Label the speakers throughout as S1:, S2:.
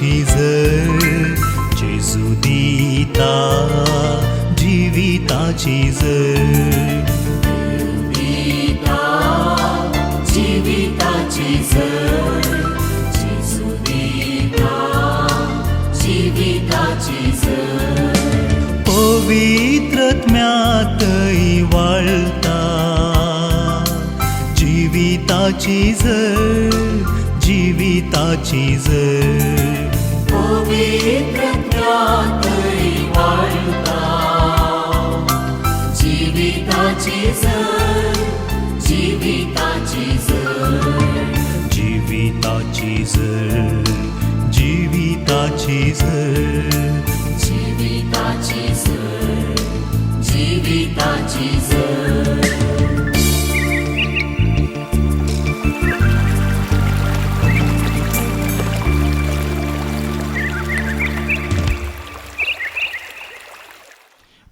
S1: झर जेजू दिता जिविताची झर
S2: जिविताची झर जेजू दिता जिविताची झर पवित्रत्म्यातई
S1: वाळता जिविताची झर जिविताची झर
S2: पवित्रत्म्यातई वाळता जिविताची झर जिविताची झर
S1: जिविताची झर जिविताची झर
S2: जिविताची झर जिविताची झर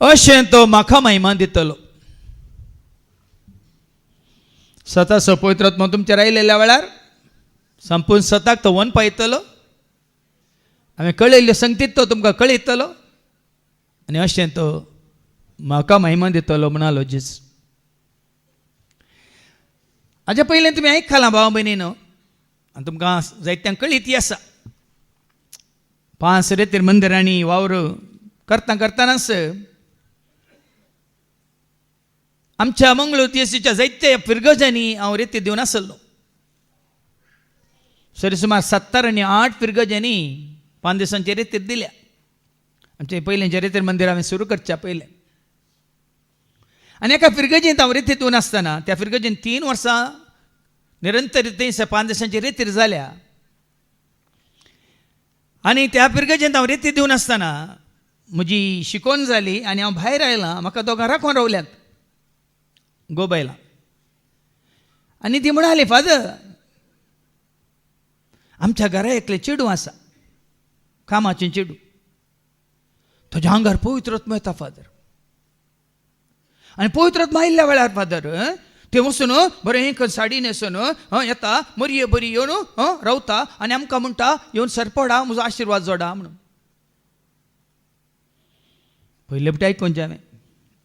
S3: अशें तो म्हाका महिमा दितलो. स्वता पवित्रात्मा तुमचेर आयिल्ल्या वेळार संपूर्ण स्वताक तो वन पायतलो. हांवें कळयल्ल्यो संगतीत तो तुमकां कळयतलो आनी अशें तो म्हाका महिमा दितलो म्हणालो जेजू. हाच्या पयलें तुमी आयकलां भाव भयणीनो आनी तुमकां जायत्यांक कळीत आसा. 5 रेतीर मंदिरांनी वावर करता करतानाच आमच्या मंगळूर तियेसीच्या जायत्या फिरगजांनी हांव रेती दिवन आसलो. सरी सुमार 70 आनी 8 फिरगजांनी 5 दिसांची रेतीर दिल्या. आमचे पयलेंचे रेतीर मंदिर हांवें सुरू करच्या पयलें आनी एका फिरगजींत हांव रेती दिवन आसतना त्या फिरगजीन 3 वर्सां निरंतर रितीन 5 दिसांची रेतीर जाल्या. आनी त्या फिरगजींत हांव रेती दिवन आसतना म्हजी शिकोवन जाली आनी हांव भायर आयलां. म्हाका दोगां राखून रावल्यात गोबायलां आनी ती म्हणाली फादर आमच्या घरा एकलें चेडूं आसा कामाचें चेडूं तुज्या आंगार पवित्रात्मा येता फादर. आनी पवित्रात्मा आयिल्ल्या वेळार फादर ते वचून बरें एक साडी न्हेसून येता मरये बरी येवन रावता आनी आमकां म्हणटा येवन सरपडा म्हजो आशिर्वाद जोडा म्हणून. पयले पटी आयकोनचें हांवें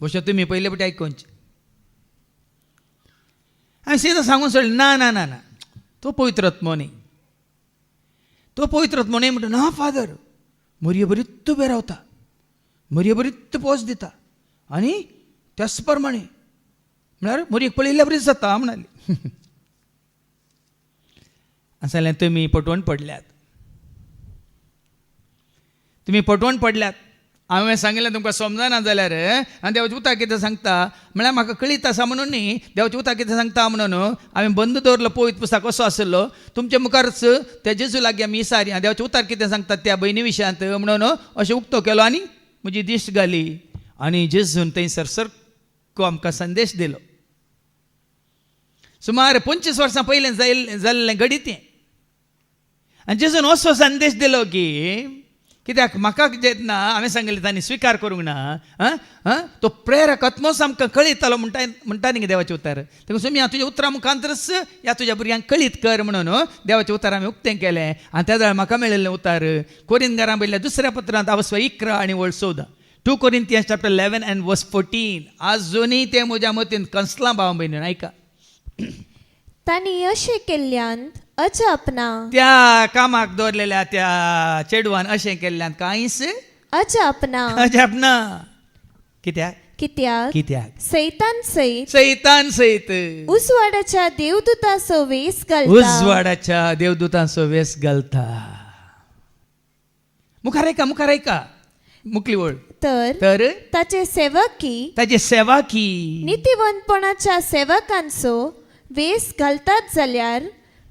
S3: बशा तुमी पयले पटी आयकोनचें. हांवें सीदा सांगून सोडलें ना ना ना ना तो पवित्रात्मा न्ही तो पवित्रात्मा न्ही म्हणटा ना फादर मरये बरीत उबें रावता मरये बरीत पोस दिता आनी त्याच प्रमाणे म्हळ्यार मरयेक पळयल्ल्या बरीच जाता म्हणाली. आसलें तुमी पटवून पडल्यात तुमी पटवून पडल्यात. हांवें सांगिल्लें तुमकां समजना जाल्यार आनी देवाचें उतर कितें सांगता म्हळ्यार म्हाका कळीत आसा म्हणून न्ही देवाचें उतर कितें सांगता म्हणून हांवें बंद दवरलो पवित्र पुस्तक कसो आसलो तुमचे मुखारच त्या जेजू लागीं आमी इसारी आनी देवाचें उतर कितें सांगता त्या भयणी विशयांत म्हणून अशें उक्तो केलो आनी म्हजी दिश्ट घाली आनी जेजून थंयसर सारको आमकां संदेश दिलो. सुमार 25 वर्सां पयलें जाल्लें घडी तें आनी जेजून असो संदेश दिलो की कित्याक म्हाका जेन्ना हांवें सांगिल्लें तांणी स्विकार करूंक ना तो प्रेरक आत्मोस आमकां कळयतालो म्हणटा न्ही देवाचें उतर. देखून तुमी तुज्या उतरा मुखांतरच ह्या तुज्या भुरग्यांक कळीत कर म्हणून देवाचें उतर हांवें उक्तें केलें. आनी त्या वेळार म्हाका मेळिल्लें उतर कोरिंथीकारांक बरयल्ल्या 2ऱ्या पत्रांत 11 आनी 14 2 Corinthians chapter 11 and verse 14. आजुनूय तें म्हज्या मतीन कसलां भाव भयणीन आयका.
S4: तांणी अशें केल्ल्यान अजाप ना
S3: त्या कामाक दवरलेल्या त्या चेडवान अशें केल्ल्यान कांयच
S4: अजाप ना
S3: अजाप ना. कित्याक
S4: कित्याक
S3: कित्याक
S4: सैतान सैत
S3: सैतान सैत
S4: उजवाडाच्या देवदूताचो वेस घालता
S3: उजवाडाच्या देवदूतांचो वेस घालता. मुखार ऐका मुकली वळ तर
S4: ताचे सेवकी
S3: ताचे सेवाकी
S4: नितीवंतपणाच्या सेवकांचो वेस घालतात जाल्यार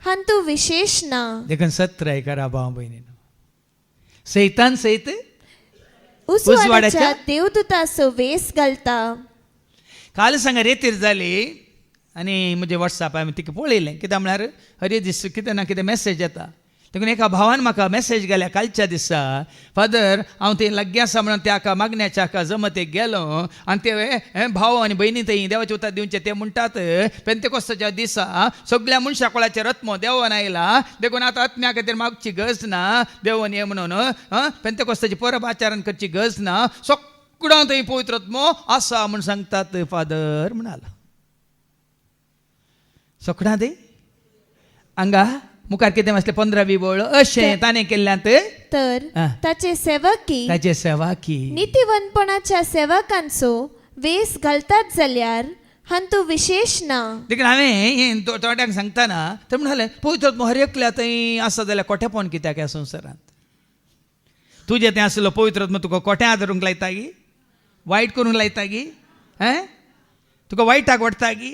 S4: हांतू विशेष ना.
S3: देखून सत्र ऐका भाव भयणीनो सैतान सैत
S4: उजवाडाच्या देवदूताचो वेस घालता.
S3: काल सांगा रेतीर जाली आनी म्हजें वॉट्सॅप हांवें तिका पळयलें कित्याक म्हळ्यार हरे दीस कितें ना कितें मॅसेज येता देखून एका भावान म्हाका मेसेज गेल्या कालच्या दिसा, फादर हांव थंय लाग्या आसा म्हणून त्या हाका मागण्याच्या हाका जमतेक गेलो आनी ते भाव आनी भयणी थंय देवाचे उतर दिवचे ते म्हणटात पेंतेकोस्ताच्या दिसा सगळ्या मनशा कोळाचेर आत्मो देवान आयला, देखून आतां आत्म्या खातीर मागची गरज ना, देवान ये म्हणून पेंतेकोस्ताची परब आचरण करची गरज ना, सगळ्यां थंय पवित्र आत्मो आसा म्हूण सांगतात फादर म्हणाला. सगळ्यां थंय हांगा मुखार कितें आसलें 15-20 वळ अशें ताणें केल्ल्यात
S4: तर ताचे सेवकी
S3: ताचे सेवाकी
S4: नीतिवंतपणाच्या सेवकांचो वेस घालतात जाल्यार हांतू विशेष ना.
S3: देखून हांवें थोड्यांक सांगतना ते म्हणाले पवित्र आत्मो हर एकल्या थंय आसा जाल्यार कोठेपण कित्याक ह्या संवसारांत? तुजें तें आसलो पवित्र आत्मो तुका कोठ्या धरूंक लायता गी, वायट करूंक लायता गी, तुका वायटाक ओडटा गी,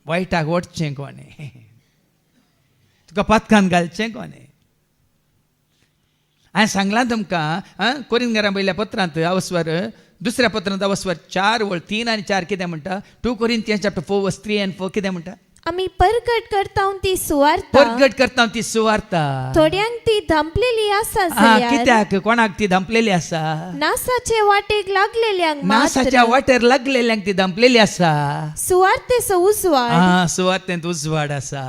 S3: वायटाक ओडचें कोणें, तुका पथकान घालचें कोणें. हांवें सांगलां तुमकां कोरिंथीयांक पयल्या पत्रांत अवस्वर दुसऱ्या पत्रांत अवस्वर 4 वळ 3 आनी 4 कितें म्हणटा? 2 Corinthians chapter 4 verse 3 and 4 कितें म्हणटा?
S4: आमी परगट करता ती सुवार्ता,
S3: परगट करता ती सुवार्ता.
S4: थोड्यांक ती धांपलेली आसा जाल्यार
S3: कित्याक कोणाक ती धांपलेली आसा?
S4: नासाचे वाटेक लागलेल्यांक
S3: नासाच्या
S4: मात्र
S3: वाटेर लागलेल्यांक ती धांपलेली आसा.
S4: सुवार्तेचो उजवाड
S3: सुवातेंत उजवाड आसा,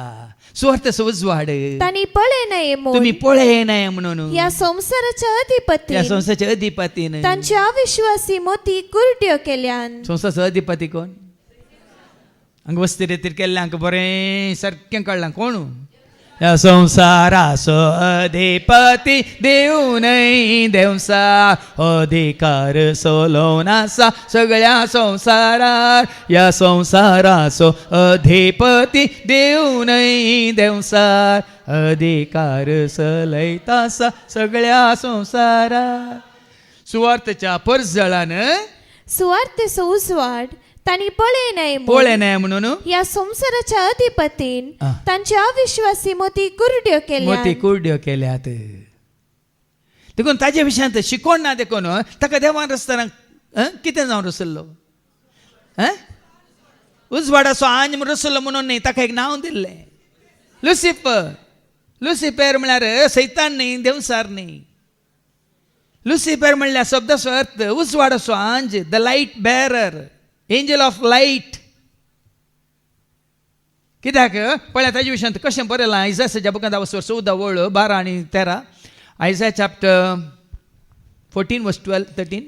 S3: सुवार्तेचो उजवाड
S4: तांणी पळे नये
S3: तुम्ही
S4: म्हूण
S3: पळय नये म्हणून
S4: ह्या संवसाराच्या अधिपती
S3: त्या संस्थेचे अधिपतीन.
S4: तांच्या अविश्वासी मोती कुरड्यो केल्यान.
S3: संस्थेचो अधिपती कोण? हांगा वस्ती रेतीर केल्ल्यांक बरें सारकें कळ्ळां कोण? ह्या संवसाराचो अधिपती देव न्हय, देवसार अधिकार चलोवन आसा सगळ्या संवसारार. ह्या संवसाराचो अधिपती देव न्हय, देवसार अधिकार चलयता आसा सगळ्या संवसारार. सुवार्थेच्या परजळान
S4: सुवार्तेचो उजवाड तांणी पळे नये
S3: पळय नये म्हणून
S4: ह्या संवसाराच्या अधिपतीन तांच्या अविश्वासी मोती कुरड्यो
S3: मोती
S4: केल्यान.
S3: कुरड्यो केल्यात. देखून ताजे विशयांत शिकोण ना, देखून ताका देवान रस्ताना कितें जावन रसल्लो? उजवाडाचो आंज रसल्लो म्हणून न्ही, ताका एक नांव दिल्लें लुसिफर. लुसिफर म्हळ्यार सैतान न्ही, देवसार न्ही. लुसिफर म्हणल्यार शब्दाचो अर्थ उजवाडाचो आंज, the light bearer, angel of light. कित्याक पळय ताजे विशयांत कशें बरयलां आयसायाच्या बुकांत अवस्वर 14 वळ 12 आनी 13. आयसाया चॅप्टर 14 verse 12 13.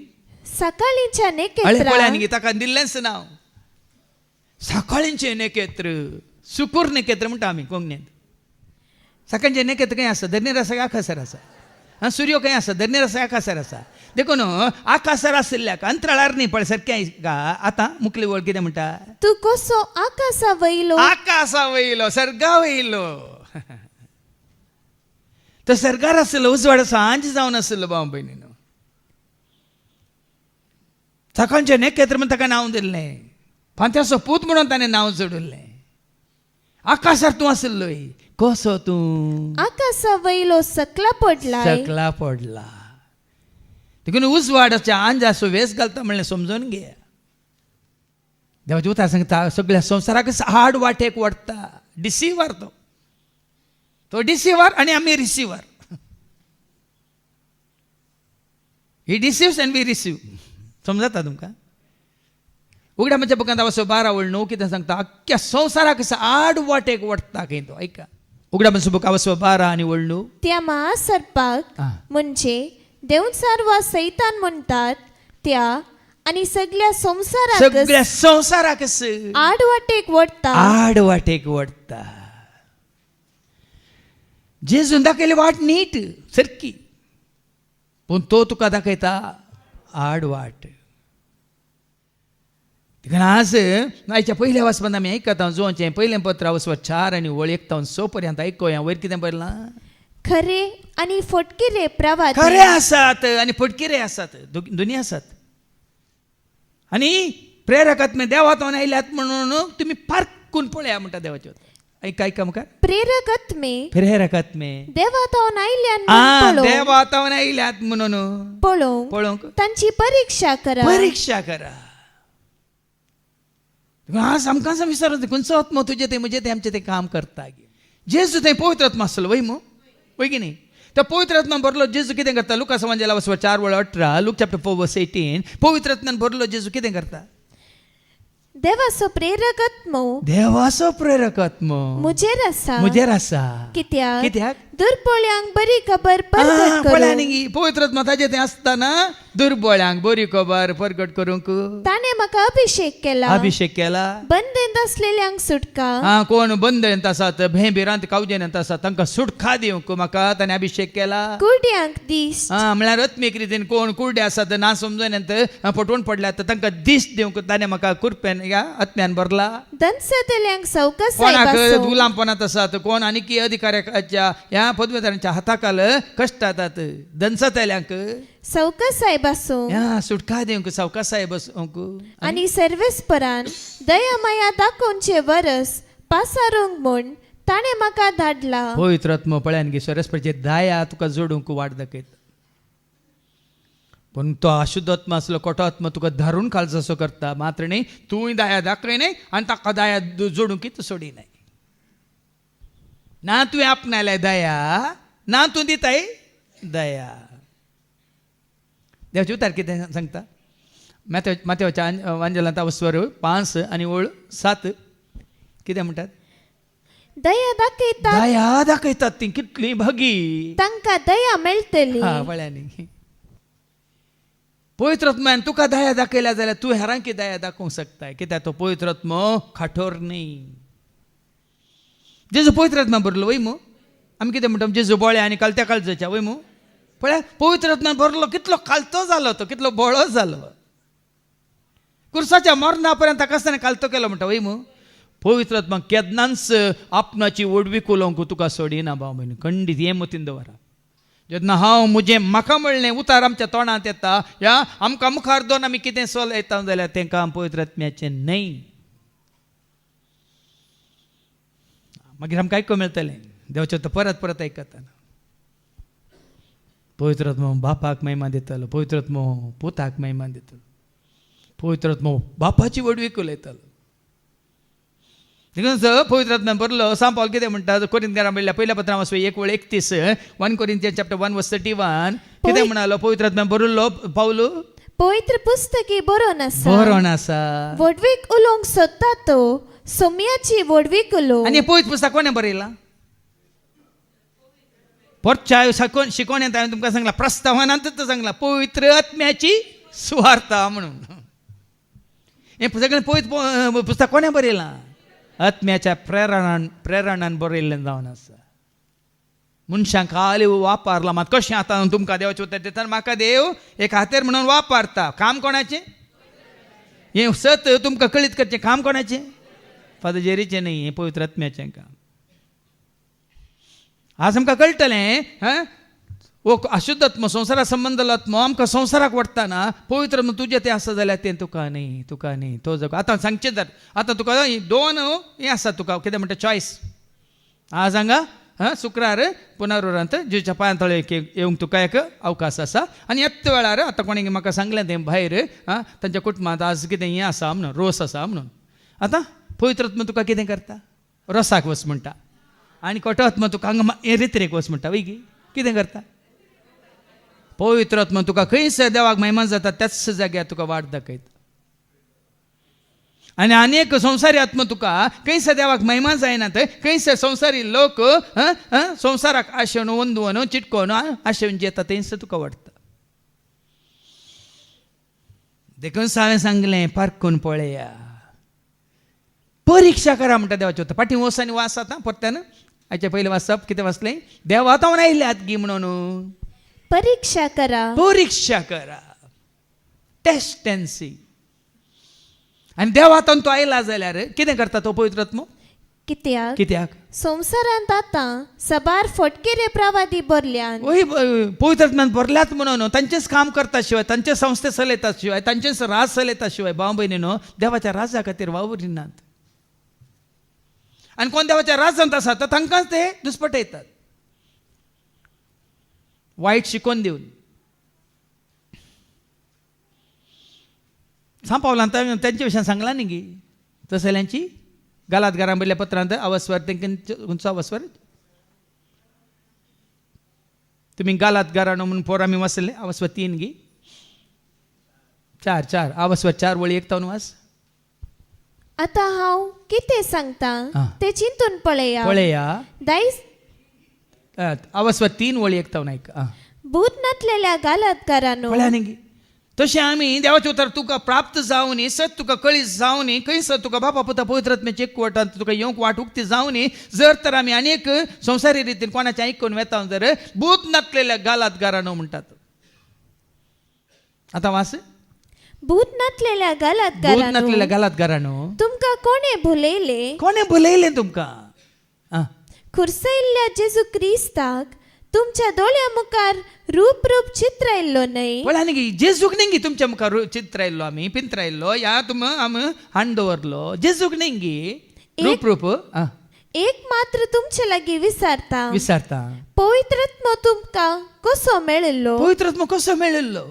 S4: सकाळींच्या
S3: पळय
S4: नेकेत्रा
S3: आनी ताका दिल्लेंच नांव सकाळींचे नेकेत्र, सुकूर नेकेत्र म्हणटा आमी कोंकणींत. सकाळचे नेकेत्र खंय आसा? धरणीर आसा काय आकाशार आसा? सूर्य खंय आसा? धरणीर आसा आकाशार आसा? देखून आकाशार आशिल्ल्याक अंतराळार न्ही, पळय सारकें आतां मुखली वळ कितें म्हणटा?
S4: तू कसो आकाशा वयलो
S3: आकाशा वयलो, सर्गा वयलो. तो सर्गार आसलो, उजवाडाचो आंज जावन आसलो भाव भयणीनो. सकाळचे नेकेत्र म्हणून ताका नांव दिल्लें, फांत्याचो पूत म्हणून ताणें नांव जोडिल्लें. आकाशार तूं आसलोय, कसो तूं
S4: आकाशा वयलो सकला पडलाय.
S3: सकला पडला. देखून उजवाडाच्या आंजाचो वेस घालता म्हणलें समजून घे. देवाचे उतार सांगता सगळ्या संवसाराक आड वाटेक वडटा. डिसिवर तो डिसिवर आणि आमी receiver. He deceives and we receive. समजता तुमकां? उगड्या म्हणजे बुकांत अवस्वर 12 वळ 9 कितें सांगता? अख्ख्या संवसाराक आड वाटेक वडटा खंय तो. ऐका उगड्या म्हणजे बुक अवस्वर 12 आनी वळ 9.
S4: त्या महासर्पाक म्हणजे देवसार वा सैतान म्हणटात त्या आणि सगळ्या
S3: संवसाराक
S4: आडवाटेक वडता.
S3: आडवाटेक वडता. जेजून दाखयली वाट नीट सारकी, पूण तो तुका दाखयता आडवाट. देखून आज आयच्या पयल्या वाचपांत आमी आयकता जोंचें पयलें पत्र अवस्वर 4 आनी वळ 1 तावन 6 पर्यंत आयकोया. वयर कितें बरयलां?
S4: खरे आणि फटकिरे प्रवादी.
S3: खरे आसात आनी फटकिरे आसात, दोनी आसात. आनी प्रेरकात्मे देवांतल्यान आयल्यात म्हणून तुमी पारखून पळया म्हणटा देवाचे. ऐका मुखार. प्रेरकात्मे देवांतल्यान आयल्यात म्हणून पळोवंक
S4: तांची परीक्षा करा.
S3: आज आमकां विचारता खंयचो आत्मो तुजे ते म्हजे ते आमचे ते काम करता. जेजू थंय पवित्र आत्मा आसलो वय होय की नाही. त्या पवित्र आत्म्यान भरलो जेजू कितें करता. लुकास वांजेला 4:18 लूक चॅप्टर 4:18 पवित्र आत्म्यान भरलो जेजू कितें करता.
S4: देवाचो प्रेरक आत्मो
S3: देवाचो प्रेरक आत्मो
S4: मुजेर आसा.
S3: मुजेर आसा.
S4: कित्याक
S3: कित्याक
S4: दुर्बळ्यांक बरी खबर प्रगट
S3: पळया
S4: करूंक
S3: न्ही पवित्र आत्मा ताजे ते आसतना दुर्बळ्यांक बरी खबर प्रगट करूंक
S4: ताणे म्हाका अभिषेक केला.
S3: अभिषेक केला.
S4: बंदेंत असलेल्यांक सुटका.
S3: कोण बंदयंत आसात भेंबिरांत कावजेनंत आसात तांकां सुटका दिवंक म्हाका ताणें अभिषेक केला.
S4: कुड्यांक दिस.
S3: म्हळ्यार आत्मीक रितीन कोण कुर्डे आसात ना समजून फटवून पडल्यात तांकां दिस दिवंक ताणें म्हाका कुरप्यान आत्म्यान भरला.
S4: दंसतल्यांक सवकासाय
S3: कोणाक
S4: बासोवंक.
S3: गुलामपणांत आसात कोण आनी अधिकाऱ्याच्या ह्या पदवीधरांच्या हाताखाल कश्ट जातात दंसतल्यांक
S4: सवकासाय बासोवंक
S3: ह्या सुटका दिवंक सावकासाय बसोवंक
S4: आनी सर्वेस्परान दयामाया दाखोवचे वरस पासारूंक म्हूण ताणें म्हाका धाडला.
S3: पवित्र आत्मो पळयान गे सरस्वतीचे दया तुका जोडूंक वाट दाखयता. पण तो अशुद्ध आत्मा असलो खोटो आत्मा तुका धरून खालचो करता. मात्र न्ही तूंय दया दाखय न्ही आनी ताका दया जोडूंक तूं सोडी न्ही. ना तुवें आपणायल्या दया ना तूं दिताय दया. देवाचे उतार कितें सांगता. माथेवाच्या वांजेलांत स्वर 5 आनी ओळ 7 कितें म्हणटात.
S4: दया दाखयता
S3: दया दाखयतात ती कितली भगी
S4: तांकां दया मेळटली.
S3: पळयांनी पवित्र आत्म्यान तुका दया दाखयल्या जाल्यार तूं हेरांकी दया दाखोवंक शकता. कित्याक तो पवित्र आत्मो खाठोर न्ही. जेजू पवित्र आत्मा भरलो वय मू. आमी कितें म्हणटा जेजू बोळे आनी कालत्या काळजाच्या वय मू. पळय पवित्र आत्म्यान भरलो कितलो कालतो जालो तो कितलो बोळो जालो. कुर्साच्या मरणा पर्यंत ताका आसतना कालतो केलो म्हणटा वय मू. पवित्र आत्मा केदनांच आपणाची ओडवीक उलोवंक तुका सोडिना भाव म्हण खंडीत हे मतीन दवरा. जेन्ना हांव म्हजें म्हाका म्हणलें उतार आमच्या तोंडांत येता या आमकां मुखार दोन आमी कितें सोल येता जाल्यार तेंकां पवित्र आत्म्याचें न्हय. मागीर आमकां आयकूंक मेळटलें देवाचें तो परत परत आयकताना. पवित्र आत्मो बापाक महिमा दितलो. पवित्र आत्मो पुताक महिमा दितलो. पवित्र आत्मो बापाची वडवीक उलयतलो. देखून पवित्र आत्म्यान भरलो सांग पावल कितें म्हणटा कोरिंथीयांक म्हणल्या पहिल्या पत्रां 1:31 1 Corinthians chapter 1:31 कितें म्हणालो. पवित्र आत्म्यान भरलो पावलो
S4: पवित्र पुस्तकी बरोवन आसा.
S3: बरोवन आसा.
S4: वडवीक उलोवंक सोदता तो सोम्याची वडवीक उलोव.
S3: आनी पवित्र पुस्तक कोणें बरयलां. पोरच्या शिकोवण्यात हांवें तुमकां सांगलां प्रस्तावनांतच सांगलां पवित्र आत्म्याची सुवार्ता म्हणून. हें सगळें पवित्र पुस्तक कोणें बरयलां. आत्म्याच्या प्रेरणान बरयल्लें जावन आसा. मनशांक खाली वापरला मात कशें आतां तुमकां देवाचें उतर दिता म्हाका देव एक हातेर म्हणून वापरता. काम कोणाचें. हें सत तुमकां कळीत करचें काम कोणाचें. फादजेरीचें न्ही हें पवित्र आत्म्याचें काम. आज आमकां कळटलें अशुद्ध आत्मो संवसारा संबंदलो आत्मो आमकां संवसाराक व्हरतना पवित्र तुजें तें आसा जाल्यार तें तुका न्ही तो जग. आतां सांगचें जाता आतां तुका 2 हें आसा तुका कितें म्हणटा चॉयस. आज हांगा शुक्रार पुनरुरांत जेच्या पांयां तळे येवंक तुका एक अवकाश आसा. आनी येत्या वेळार आतां कोणें म्हाका सांगलें तें भायर तांच्या कुटुंबांत आज कितें हें आसा म्हणून रोस आसा म्हणून. आतां पवित्र आत्मा तुका कितें करता. रोसाक वच म्हणटा. आनी खोटो आत्मा तुका हांगा रित्रेक वच म्हणटा वय कितें करता. पवित्र आत्मा तुका खंयसर देवाक महिमा जाता त्याच जाग्यार तुका वाट दाखयता. आनी अनेक संवसारी आत्मा तुका खंयसर देवाक महिमा जायना थंय खंयसर संवसारी लोक संवसाराक आशेवन वंदवन चिटकोवन आशेवन जेता थंयसर तुका वाडटा. देखून हांवें सांगलें पारखून पळया. परीक्षा करा म्हणटा देवाचें उतर. फाटीं वस आनी वास आतां परत्यान हाचे पयलें वाचप कितें वाचलें. देवा आतां आयल्यात गी म्हणून
S4: परीक्षा करा. Test and see.
S3: आनी देव आतां तो आयला जाल्यार कितें करता तो पवित्र आत्मो.
S4: कित्याक संवसारांत आतां सबार फटकेरे प्रवादी भरल्यान
S3: पवित्र आत्म्यान भरल्यात म्हणून तांचेच काम करता शिवाय तांचे संस्थे चलयता शिवाय तांचेच राज चलयता शिवाय भाव भयणीनो देवाच्या राजा खातीर वावरिनात. आनी कोण देवाच्या राजांत आसा तर तांकांच ते दुस्पटयतात वायट शिकोवन दिवन. सांग पावलां तांचे विशयान सांगलां न्ही गी तसल्यांची गालात घरां बरल्या पत्रांत अवस्वर तेंकां 5 तुम्ही गालात गाराणो म्हणून पोर आम्ही वाचले अवस्व 3 गी 4 अवस्व 4 वळी एकतावन वास
S4: आता हांव कितें सांगता
S3: आं.
S4: ते चिंतून पळया
S3: पळया
S4: दायज
S3: अवस्व 3 वळी एकतावन ऐक
S4: भूत नटलेल्या गालातकारांनो
S3: पळया न्ही तशें आमी देवाचे उतर तुका प्राप्त जावन सत तुका कळीत जावन खंयसर तुका बापा पुता पवित्र आत्म्याचे एकवटान तुका येवंक वाट उक्ती जावन जर तर आमी अनेक संवसारी रितीन कोणाचें आयकून वेता जर भूत नटलेल्या गालातकारांनो म्हणटात. आतां वास
S4: भूत नटलेल्या
S3: भूत नटलेल्या
S4: गालातकारांनो
S3: गालातकारांनो
S4: तुमकां कोणे भुलयले
S3: कोणे भुलयलें तुमकां
S4: खुर्सयल्ल्या जेजू क्रिस्ताक तुमच्या दोळ्या मुखार रूप चित्र येयल्लो न्हय
S3: पळय न्ही जेजूक न्ही तुमच्या मुखार चित्र आयल्लो आमी पिंत्र आयल्लो या तुम आमी हांड दवरलो जेजूक न्ही रूप
S4: एक मात्र तुमचे लागीं विचारता
S3: विचारता
S4: पवित्रत्म तुमकां कसो मेळिल्लो
S3: पवित्रत्म कसो मेळिल्लो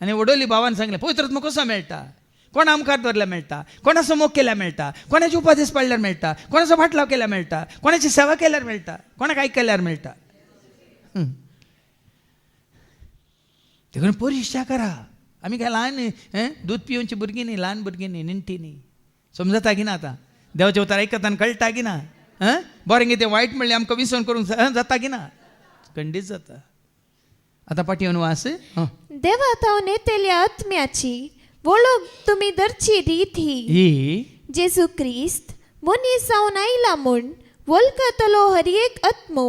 S3: आनी वडोली भावान सांगलें पवित्रत्म कसो मेळटा कोणा मुखार दवरल्यार मेळटा कोणाचो मोग केल्यार मेळटा कोणाचे उपादेश पाळल्यार मेळटा कोणाचो फाटलाव केल्यार मेळटा कोणाची सेवा केल्यार मेळटा कोणाक आयकल्यार मेळटा देखून परिक्षा करा आमी काय ल्हान दूध पिवची भुरगीं न्ही ल्हान भुरगीं न्ही निणटी न्ही समजता की ना आतां देवाचे उतर आयकता आनी कळटा की ना बरें कितें वायट म्हणलें आमकां विसरून करूंक जाता की ना खंडीत जाता. आतां पाटी येवन वास
S4: देवात हांव नेतेल्या आत्म्याची वळख तुमी धरची रीत
S3: ही
S4: जेजू क्रिस्त मनीस जावन आयला म्हूण वळखतलो हर एक आत्मो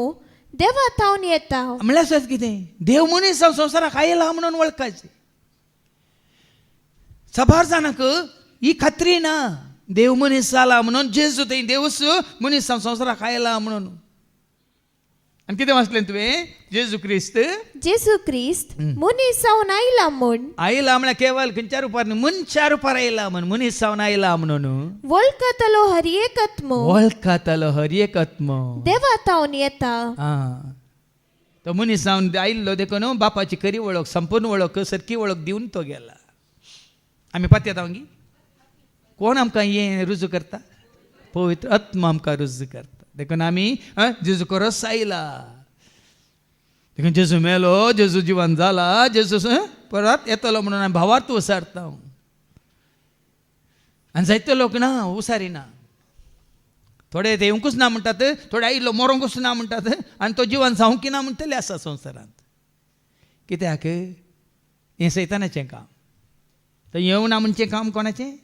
S4: देवात हांव येता
S3: म्हणल्यार सत कितें देव मनीस जावन संवसाराक आयला म्हणून वळखायचें. सभार जाणांक ही खात्री ना देव मनीस जाला म्हणून जेजू थंय देवूच मनीस जावन संवसाराक आयला म्हणून. आनी कितें वाचलें तुवें जेजू क्रिस्त
S4: मनीस जावन आयला म्हूण
S3: आयला म्हळ्यार केवळ खंयच्या रुपार न्ही मनशा रुपार आयला म्हणून मनीस जावन आयला म्हणून
S4: वळखतलो हर एक आत्मो
S3: वळखातलो हर एक आत्मो
S4: देवात हांव येता.
S3: तो मनीस जावन आयिल्लो देखून बापाची खरी वळख संपूर्ण वळख सारकी वळख दिवन तो गेला. आमी पातयेता वंगी कोण आमकां हें रुजू करता पवित्र आत्मा आमकां रुजू करता. देखून आमी जेजू परस आयला देखून जेजू मेलो जेजू जिवन जाला जेजू परत येतलो म्हणून आमी भावार्थ उसारता. आनी जायते लोक ना उसारिना थोडे ते येवंकूच ना म्हणटात थोडे आयिल्लो मरोंकूच ना म्हणटात आनी तो जिवन जावंकी ना म्हणटले आसा संवसारांत. कित्याक हें सैतानाचें काम. तो येवं ना म्हणचें काम कोणाचें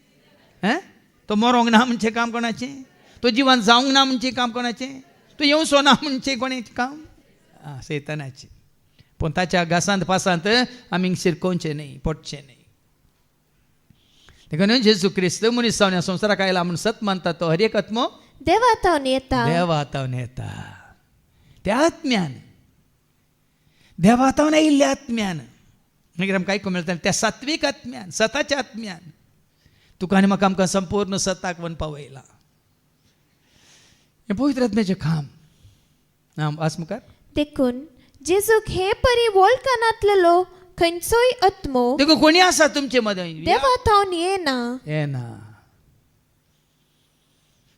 S3: तो मरोंक ना म्हणचें काम कोणाचें तो जिवन जावंक ना म्हणचें काम कोणाचें तो येवचो ना म्हणचें कोणाचें काम सैतानाचें. पूण ताच्या घासांत पासांत आमी शिरकोवचें न्ही पडचें न्ही. देखून जेजू क्रिस्त मनीस जावन ह्या संवसाराक आयला म्हणून सत मानता तो हर एक आत्मो
S4: देवात हांव येता
S3: देवात हांव येता. त्या आत्म्यान देवात हांव आयिल्ल्या आत्म्यान मागीर आमकां आयकूंक मेळटा त्या सात्वीक आत्म्यान सताच्या आत्म्यान तुका आनी म्हाका आमकां संपूर्ण सताक वन पावयला. हें पवित्र आत्म्याचें काम आस मुखार
S4: देखून जेजूक हे परी वळखनातलो खंयचोय आत्मो
S3: देखो कोणी आसा तुमचे मदें
S4: देवात हांव येना
S3: येना.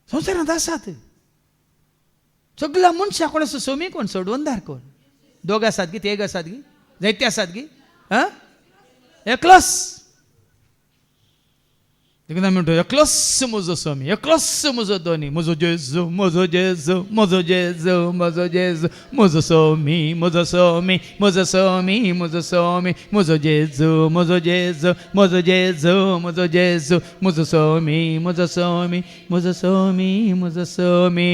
S3: संवसारांत आसात सगळ्या मनशां कोण आसा सोमी कोण सोडवनदार कोण दोग आसात गी एक आसात गी जायते आसात गी एकलोच. देखून आमी म्हणटा एकलोच म्हजो स्वामी एकलोच म्हजो दोनी म्हजो जेजू म्हजो जेजू म्हजो जेजू म्हजो जेजू म्हजो स्वामी म्हजो स्वामी म्हजो स्वामी म्हजो स्वामी म्हजो जेजू म्हजो जेजू म्हजो जेजू म्हजो जेजू म्हजो स्वामी म्हजो स्वामी म्हजो स्वामी म्हजो स्वामी.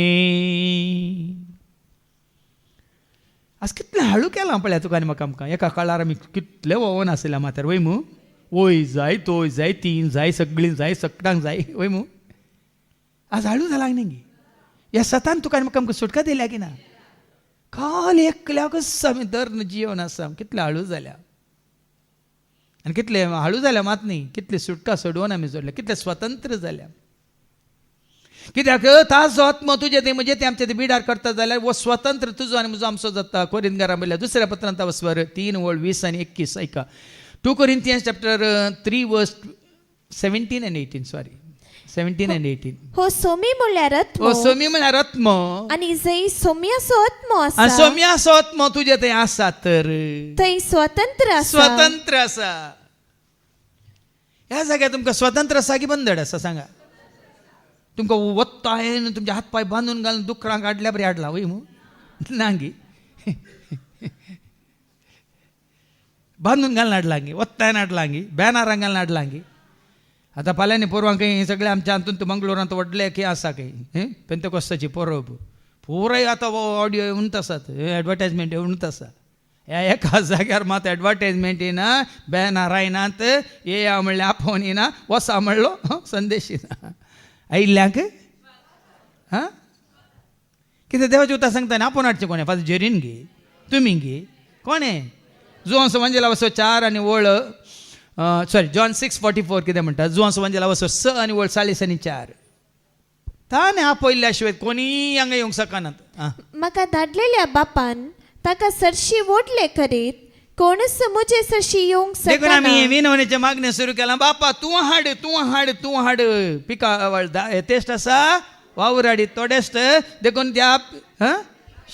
S3: आज कितलें हाळू केलां पळया तुका आनी म्हाका आमकां. एका काळार आमी कितले वोवन आसल्या माथ्यार वय मू वय जाय तोय जाय तीन जाय सगळीं जाय सकटांक जाय वय मू. आज हाळू जालां न्ही गे ह्या सतान तुका आनी म्हाका आमकां सुटका दिल्या की ना. खाल एकल्याकच आमी धर्न जिवन आसा कितले हाळू जाल्या आनी कितले हाळू जाल्या मात न्ही कितले सुटका सोडवून आमी जोडल्या कितले स्वतंत्र जाल्या. कित्याक ताजो आत्मो तुजे ते म्हणजे ते आमचे ते बिडार करता जाल्यार वो स्वतंत्र तुजो आनी म्हजो आमचो जाता. कोरिंथकारां म्हणल्यार दुसऱ्या पत्रांत वस्वर 3:20 आनी 21 ऐका. 2 Corinthians chapter 3 verse 17 and 18 sorry 17 and 18.
S4: हो सोमी म्हणल्यार आत्मो
S3: ओ सोमी म्हळ्यार आत्मो
S4: आणि जय सोम्याचो आत्मो
S3: आणि
S4: आसा
S3: सोम्याचो आत्मो तुजे थंय आसा तर
S4: थंय स्वतंत्र आसा
S3: स्वतंत्र आसा. ह्या जाग्यार तुमकां स्वतंत्र आसा की बंदड आसा सांगा. तुमकां वत्ता आहे तुमचे हात पाय बांदून घालून दुकरांक हाडल्या बरी हाडला वय मू नांगी बांदून घालून हाडलांगी वत्तायन हाडलांगी बॅनरांक घालून हाडलांगी. आतां फाल्यांनी पोरवां खंय सगळे आमच्या हातूंत मंगळुरांत व्हडले की आसा खंय पेंतकोस्ताची परब पुराय आतां ऑडियो उणत आसात एडवर्टायजमेंट उणत आसा. ह्या एका जाग्यार मात एडवर्टायजमेंट येना बॅनर येनात येया म्हणलें आपोवन येना वसा म्हणलो संदेश येना आयिल्ल्यांक हां कितें देवाचें उतर सांगता न्ही आपूण हाडचें कोणें फास्ट जेरीन गे तुमी गे कोणें जुवांस वंजेला वसो 4 आनी वळ सॉरी जॉन 6:44 कितें म्हणटा जुवांस वंजेला वसो 6 आनी वळ 40 आनी 4 ताणें आपयल्ल्या शिवाय कोणीय हांगा येवंक शकनात.
S4: म्हाका धाडलेल्या बापान ताका सरशी ओडले करीत कोणच म्हजे सरशी येवंक
S3: देखून आमी
S4: शकना.
S3: विनवणेचें मागणें सुरू केलां बापा तूं हाड पिका टेस्ट आसा वावर हाडी तो टेस्ट देखून त्या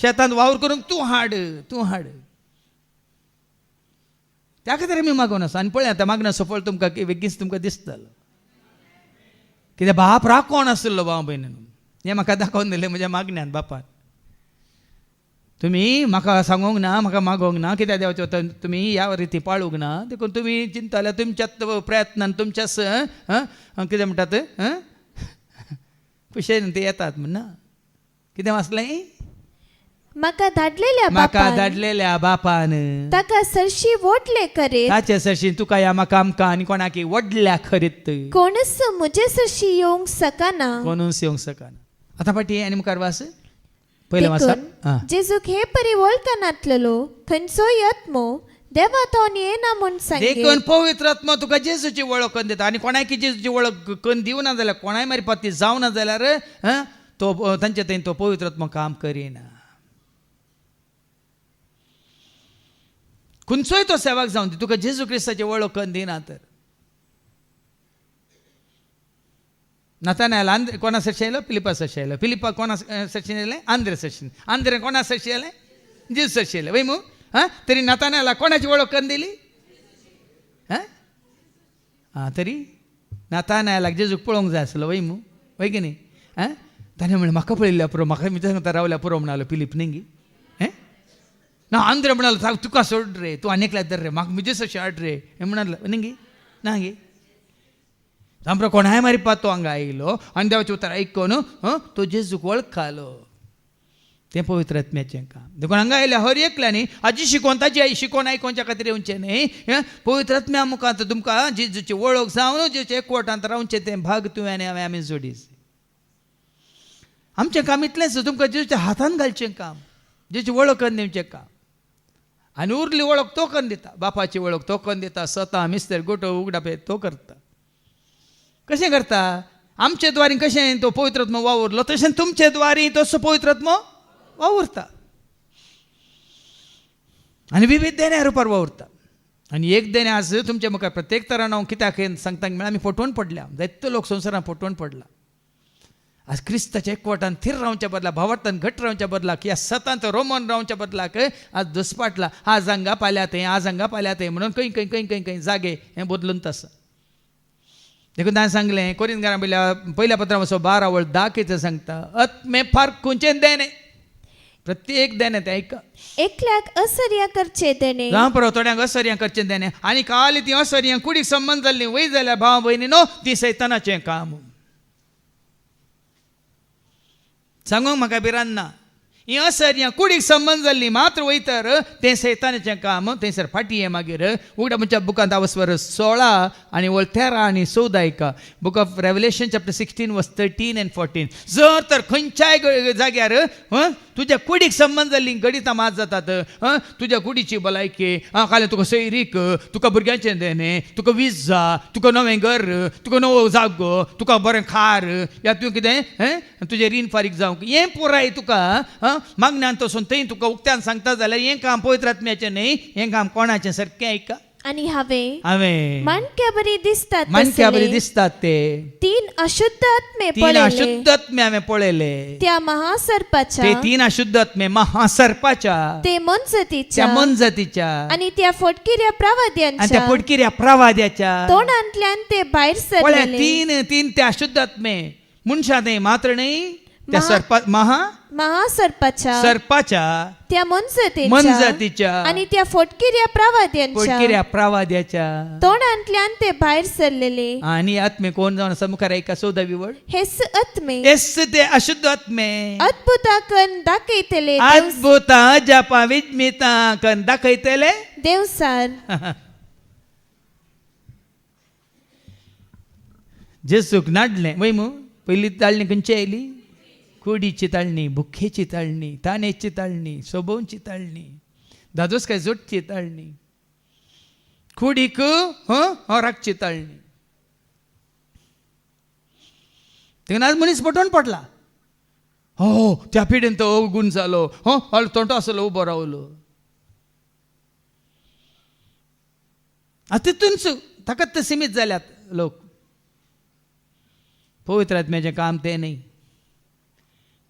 S3: शेतांत वावर करूंक तूं हाड त्या खातीर आमी मागून आसा. आनी पळय आतां मागणेचो फळ तुमकां बेगीच तुमकां दिसतलो कित्याक बाप राखोण आसलो भाव भयणीन हें म्हाका दाखोवन दिलें म्हज्या मागण्यान बापान. तुमी म्हाका सांगूंक ना म्हाका मागोंक ना कित्याक देवाचें तुमी ह्या रिती पाळूंक ना देखून तुमी चिंता जाल्यार तुमच्याच प्रयत्नान तुमच्याच कितें म्हणटात कुशेन ते येतात म्हणना कितें वाचलें
S4: म्हाका धाडलेल्या बापान ताका सरशी ओडले करीत
S3: ताचे सरशी तुका या म्हाका आमकां आनी कोणाकी वडल्या खरीत
S4: कोणच म्हजे सरशी येवंक सकना
S3: कोणूच येवंक सकना. आतां फाटी आनी मुखार वास पयलें वाचप
S4: जेजूक हे परी वळखनातलो खंयचोय आत्मो देवा तो येना म्हूण सांगे
S3: देखून पवित्र आत्मा तुका जेजूची वळख करून दिता आनी कोणाकी जेजूची वळख करून दिवना जाल्यार कोणाय मारी पती जावना जाल्यार तो तांचे थंय तो पवित्र आत्मा काम करिना. खंयचोय तो सेवाक जावन दी तुका जेजू क्रिस्ताची वळख करून दिना तर. नातानायल कोणा सरशी आयलो फिलिपा सरशी आयलो फिलिपा कोणा सरशी आयलें आंद्रे सरशी आंद्रे कोणा सरशी आयलें जेजू सरशी आयलें वय मू तरी नातानायला कोणाची वळख करून दिली तरी नातानायलाक जेजूक पळोवंक जाय आसलो वय मू वय की न्ही ताणें म्हणलें म्हाका पळयल्या पुरो म्हाका मी सांगता रावल्या पुरो म्हणालो फिलीप न्ही ना आंध्र म्हणालो तुका सोड रे तूं आनीक धर रे म्हाका म्हजे सरशी हाड रे हें म्हणालो न्ही ना गे सामको कोणाय मारी पातो हांगा आयलो आनी देवाचें उतर आयकून तो जेजूक वळखालो. तें पवित्र आत्म्याचें काम. देखून हांगा आयल्या हर एकल्यानी हाजी शिकोवन ताजी आई शिकोवन आयकोवच्या खातीर येवचें न्ही पवित्र आत्म्या मुखांत तुमकां जेजूची वळख जावन जेचे एकवटांत रावचें तें भाग तुवें आनी हांवें आमी जोडीस. आमचें काम इतलेंच तुमकां जेजूच्या हातान घालचें काम जेची वळख करून दिवचें काम आनी उरली वळख तो करून दिता. बापाची वळख तो करून दिता स्वता मिस्तर गोटो उगडा पे तो करता. कशें करता आमचे द्वारी कशें तो पवित्र आत्मा वावरलो तशें तुमचे द्वारी तसो पवित्र आत्मा वावरता आनी विविध देण्या रुपार वावरता. आनी एक देणे आज तुमच्या मुखार प्रत्येक तरान हांव कित्याक सांगता म्हळ्यार आमी फटवून पडल्या जायतो लोक संवसारान फटवून पडला. आज क्रिस्ताच्या एकवटान थीर रावच्या बदला भावार्थान घट रावच्या बदलाक ह्या सतांत रोमन रावच्या बदलाक आज दसपाटला आज हांगा पाल्यात आज हांगा पाल्यात म्हणून खंय खंय खंय खंय खंय जागे हें बदलून आसा. देखून ताणें सांगलें कोरिंथकारां पयल्या पत्रां वचो 12:10 कितें सांगता आत्मे फार खंयचें देणे प्रत्येक देणे तें ऐका
S4: एकल्याक असर्या करचे देणे
S3: जावं पळय थोड्यांक असर्यां करचें देणे आनी काल ती असर्यां कुडीक संबंद जाल्लीं वय जाल्यार भाव भयणीनो ती सैतानाचें काम. सांगूंक म्हाका भिरांत ना ही असर्यां कुडीक संबंद जाल्लीं मात्र वयतर तें सैतानाचें काम थंयसर फाटी हें मागीर उगड्या म्हणच्या बुकांत आवस्वर 16 आनी 13 आनी 14 ऐका book of revelation chapter 16:13 and 14. जर तर खंयच्याय जाग्यार तुज्या कुडीक संबंद जाल्लीं गडितां मात जातात तुज्या कुडीची भलायकी खाली तुका सैरीक तुका भुरग्यांचें देणें तुका विजा तुका नवें घर तुका नवो जागो तुका बरें खार या तुवें कितें तुजें रीण फारीक जावंक हें पुराय तुका मागण्यान तसून थंय तुका उक्त्यान सांगता जाल्यार हें काम पवित्र आत्म्याचें न्ही हें काम कोणाचें सारकें ऐका
S4: आणि हांवें
S3: हांवें
S4: माणक्या बरी दिसतात
S3: माणक्या बरी
S4: तसले
S3: दिसतात ते
S4: 3 अशुद्ध आत्मे
S3: 3
S4: पळयले
S3: अशुद्ध आत्मे हांवें पळयले
S4: त्या
S3: ते
S4: महासर्पाच्या
S3: 3 अशुद्ध आत्मे महासर्पाच्या
S4: ते
S3: त्या
S4: मनजतीच्या
S3: मन जातीच्या
S4: आणि त्या फटकिऱ्या
S3: आणि त्या
S4: प्रवाद्यांच्या
S3: पडकिऱ्या प्रवाद्याच्या
S4: तोंडांतल्यान ते भायर
S3: पळय
S4: सरलेले
S3: तीन त्या अशुद्ध आत्मे मनशां नाही मात्र नाही त्या
S4: महासर्पाच्या
S3: सर्पाच्या
S4: त्या
S3: मनजातीच्या
S4: मनजतीच्या आणि त्या फटकिऱ्या प्रवाद्यांच्या
S3: पडकिऱ्या प्रवाद्याच्या
S4: तोंडांतल्यान ते भायर सरलेले
S3: आणि आत्मे कोण जावन आसा मुखार ऐका 14वी वड
S4: हेस आत्मे
S3: एस ते अशुद्ध आत्मे
S4: अद्भुता कन दाखयतले
S3: अद्भुत जपा विज्मिता कन दाखयतले
S4: देवसार
S3: जेसूक नाडले वय मू पहिली ताळणी खंयची आयली कुडीची ताळणी भुख्खेची ताळणी तानेची ताळणी सोबोवची ताळणी दादोस काय जोडची ताळणी कुडीक रागची ताळणी तेन्ना आज मनीस पटोवन पडला हो त्या पिढीन तो गुण जालो हळ तोंडो आसलो उबो रावलो तितूनच ताकाच ते सीमीत जाल्यात लोक पवित्र आत्म्याचें काम तें न्ही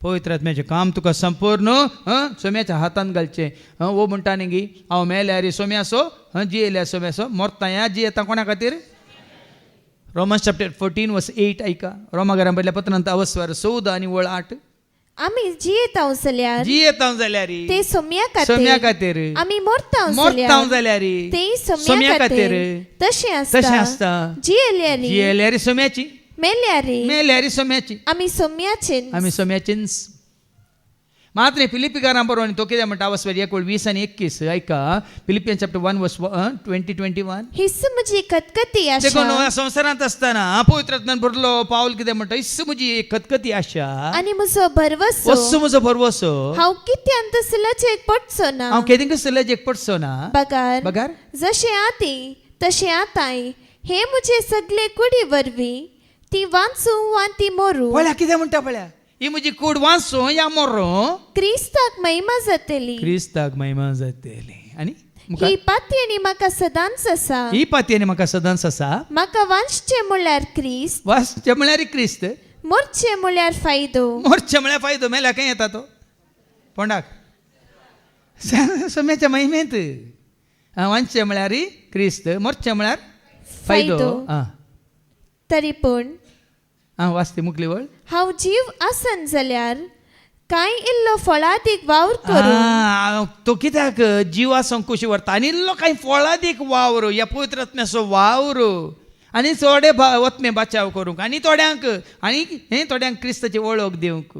S3: पवित्र आत्म्याचें काम तुका संपूर्ण सोम्याच्या हातान घालचें वो म्हणटा न्ही गी हांव मेल्यार सोम्यासो जियेल्यार सोम्यासो मोरता या जी येता कोणा खातीर रोमन्स चॅप्टर 14 वर्स 8 ऐका रोमाकारां बरयल्या पत्रांत अवस्वार 14 आनी वळ 8
S4: आमी जियेताव जाल्यार
S3: जियेताव जाल्यार
S4: ते सोम्या
S3: सोम्या खातीर
S4: आमी मोरताव
S3: मोरताव जाल्यार
S4: ते
S3: सोम्या खातीर
S4: तशें
S3: तशें आसता जियेल्यार सोम्याची मेल्यार सोम्याची
S4: आमी सोम्याचेच
S3: मात्र फिलिपिकारां बरोबर तो कितें म्हणटा अवस्वार 1:20 आनी 21 ऐका फिलिपियन चॅप्टर 1 वर्स 20-21
S4: हिस्स म्हजी खतखती आशा
S3: देखून ह्या संवसारांत आसतना पवित्र आत्म्यान भरलो पावल कितें म्हणटा हिस्स म्हजी खतखती आशा
S4: आनी म्हजो भरवसो
S3: वस्सू म्हजो भरवसो
S4: हांव कित्यांत सिलाचेर पडचो ना
S3: हांव केदीं सिलाचेर पडचो ना बगार
S4: जशें आती तशें आताय हे म्हजे सगळे कुडी वरवीं ती वांचू वा ती मोरू
S3: पळया कितें म्हणटा पळया ही म्हजी कूड वांचो या मोरो
S4: क्रिस्ताक महिमा जातली
S3: क्रिस्ताक महिमा जातली आनी
S4: ही पातयेनी म्हाका सदांच आसा
S3: ही पातयेनी म्हाका सदांच आसा
S4: म्हाका वांचचे म्हळ्यार क्रिस्त
S3: वाचचें म्हळ्यार क्रिस्त
S4: मोरचे म्हळ्यार फायदो
S3: मोरचें म्हळ्यार फायदो मेल्या खंय येता तो पोंडाक सोम्याच्या महिमेंत वांचचें म्हळ्यार क्रिस्त मोरचें म्हळ्यार फायदो
S4: तरी पूण
S3: वाचते मुकली वळ
S4: हांव जीव आसन जाल्यार कांय इल्लो फळादीक वावर करूं
S3: तो कित्याक जिवा संकुशी व्हरता आनी इल्लो कांय फळादीक वावर ह्या पवित्र आत्म्याचो वावर आनी थोडे वत्मे बचाव करूंक आनी थोड्यांक क्रिस्ताची वळख दिवंक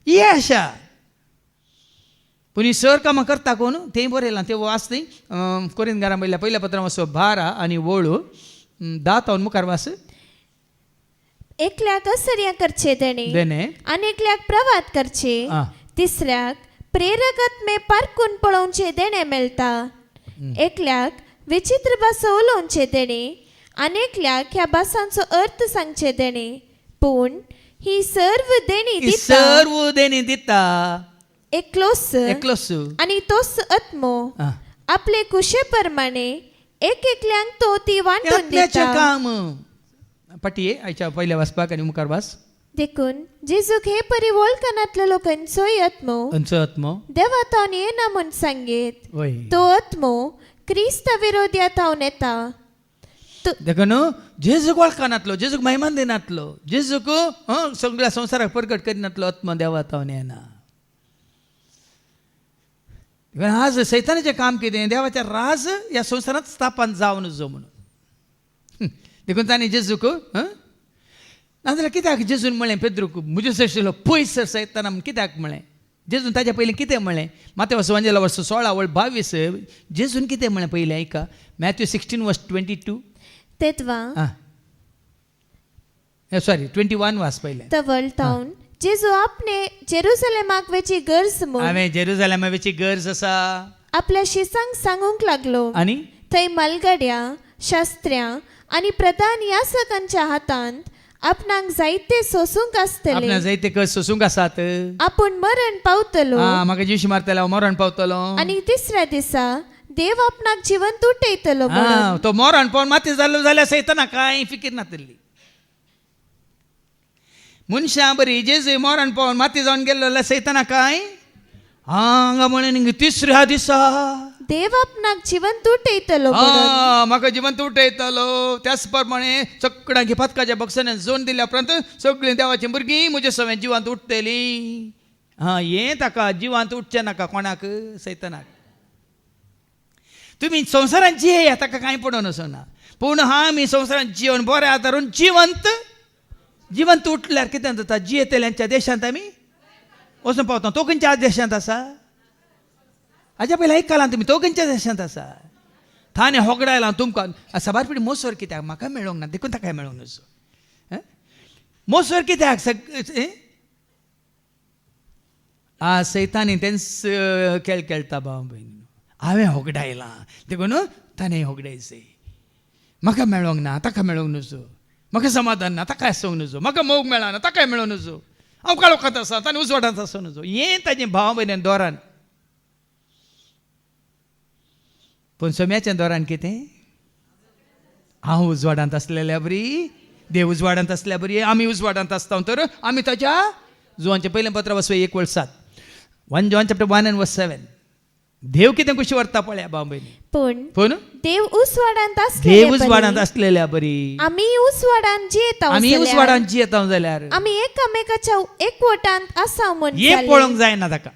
S3: ही आशा पूण ही सर कामां करता कोण तें बरयलां तें वाचती कोरिंथकारां बरयल्या पयल्या पत्रां वचो 12 आनी वळू 10 मुखार वास
S4: एकल्याक असर्या करचे देणे अनेकल्याक प्रवाद करचे तिसऱ्याक प्रेरकात्मे पारखून पळोवचे देणे मेळटा एकल्याक विचित्र भास उलोवचे देणे अनेकल्याक ह्या भासांचो अर्थ सांगचे देणे पूण ही सर्व देणी दिता एकलोस आणि तोच आत्मो आपले कुशे प्रमाणे एकल्यांक तो ती वांटून दिता
S3: काम पटिये आयच्या पहिल्या वाचपाक आनी मुखार वाच
S4: देखून जेजूक हे परी वळखनातलो लोकांचोय आत्मो देवा तावन येना म्हूण सांगेत तो आत्मो क्रिस्त विरोध्यात हांव नेता
S3: देखून जेजूक वळखनातलो जेजूक महिमान दिनातलो जेजूक सगळ्या संवसाराक प्रकट करिनातलो आत्मो देवा तावन येना आज सैतानाचें काम कितें देवाचें राज ह्या संवसारांत स्थापन जावन जो म्हणून देखून ताणें जेजूक नाजाल्यार कित्याक जेजून म्हळें पेद्रूक म्हजो सशिलो पयस सैताना म्हूण कित्याक म्हळें जेजून ताच्या पयलीं कितें म्हळें माते वचवांजेला वर्स 16:22 जेजून कितें म्हळें पयलीं ऐका मॅथ्यू 16:22
S4: तेतवा
S3: 21 वाच पयलें
S4: तवळ तावन जेजू आपणे जेरुसलेमाक वेची गरज म्हूण
S3: हांवें जेरुसलेमा वेची गरज आसा
S4: आपल्या शिसांक सांगूंक लागलो
S3: आनी
S4: थंय मलगड्या शास्त्र्यां आनी प्रधान यासकांच्या हातांत आपणाक जायते सोसूंक आसतले
S3: आपणाक जायते कस सोसूंक आसात
S4: आपूण मरण पावतलो
S3: म्हाका जीश मारतलो मरण पावतलो
S4: आनी तिसऱ्या दिसा देव आपणाक जिवंत उठयतलो म्हणून.
S3: तो मोरान पावन माती जाल्लो जाल्यार सैतानाक कांय फिकीर नासली. मनशां बरी जेजू मोरान पावन माती जावन गेल्लो जाल्यार सैतानाक कांय हांगा म्हणून तिसऱ्या दिसा
S4: देव आपणाक जिवंत उठयतलो म्हणून.
S3: म्हाका जिवंत उठयतलो. त्याच प्रमाणे सगळ्यांक पथकाच्या बक्षांनी जोन दिल्या उपरांत सगळीं देवाची भुरगीं म्हजे सवय जिवंत उठतलीं. हें ताका जिवंत उठचें नाका कोणाक सैतानाक. तुमी संवसारांत जियेया ताका कांय पडोन वचना. पूण आमी संवसारांत जिवन बरें आदारून जिवंत उठल्यार कितें जाता जियेतल्यांच्या देशांत आमी वचून पावता. तो खंयच्या देशांत आसा? हाज्या पयलीं आयकलां तुमी तो खंयच्या देशांत आसा? थाने होगडायला तुमकां सबार पिढी मोसोर कित्याक म्हाका मेळोंक ना देखून ताका मेळोंक नसो. मोसोर कित्याक सैतानी तेंच खेळ खेळटा भाव भयणी. हांवें होगडायलां देखून ताणें होगडायचें. म्हाका मेळोंक ना ताका मेळोंक नजो. म्हाका समाधान ना ताका आसूंक नजो. म्हाका मोग मेळना ताकाय मेळोंक नजो. हांव काळोखांत आसा ताणें उजवाडांत आसूं नजो. हें ताजें भाव भयण्यान दोरान. पूण सोम्याच्या दोरान कितें? हांव उजवाडांत आसलेल्या बरी देव उजवाडांत आसल्या बरी आमी उजवाडांत आसता तर आमी ताच्या जुवांचें पयलें पत्र 1:7 1 John chapter 1 and verse 7. देव कितें कशी व्हरता पळया भाव भयणी.
S4: पूण देव
S3: उजवाडांत असलेल्या बरी
S4: आमी उजवाडांत
S3: जियेता जाल्यार
S4: आमी एकामेकाच्या एकवटांत आसा म्हूण
S3: हें पळोवंक जायना ताका.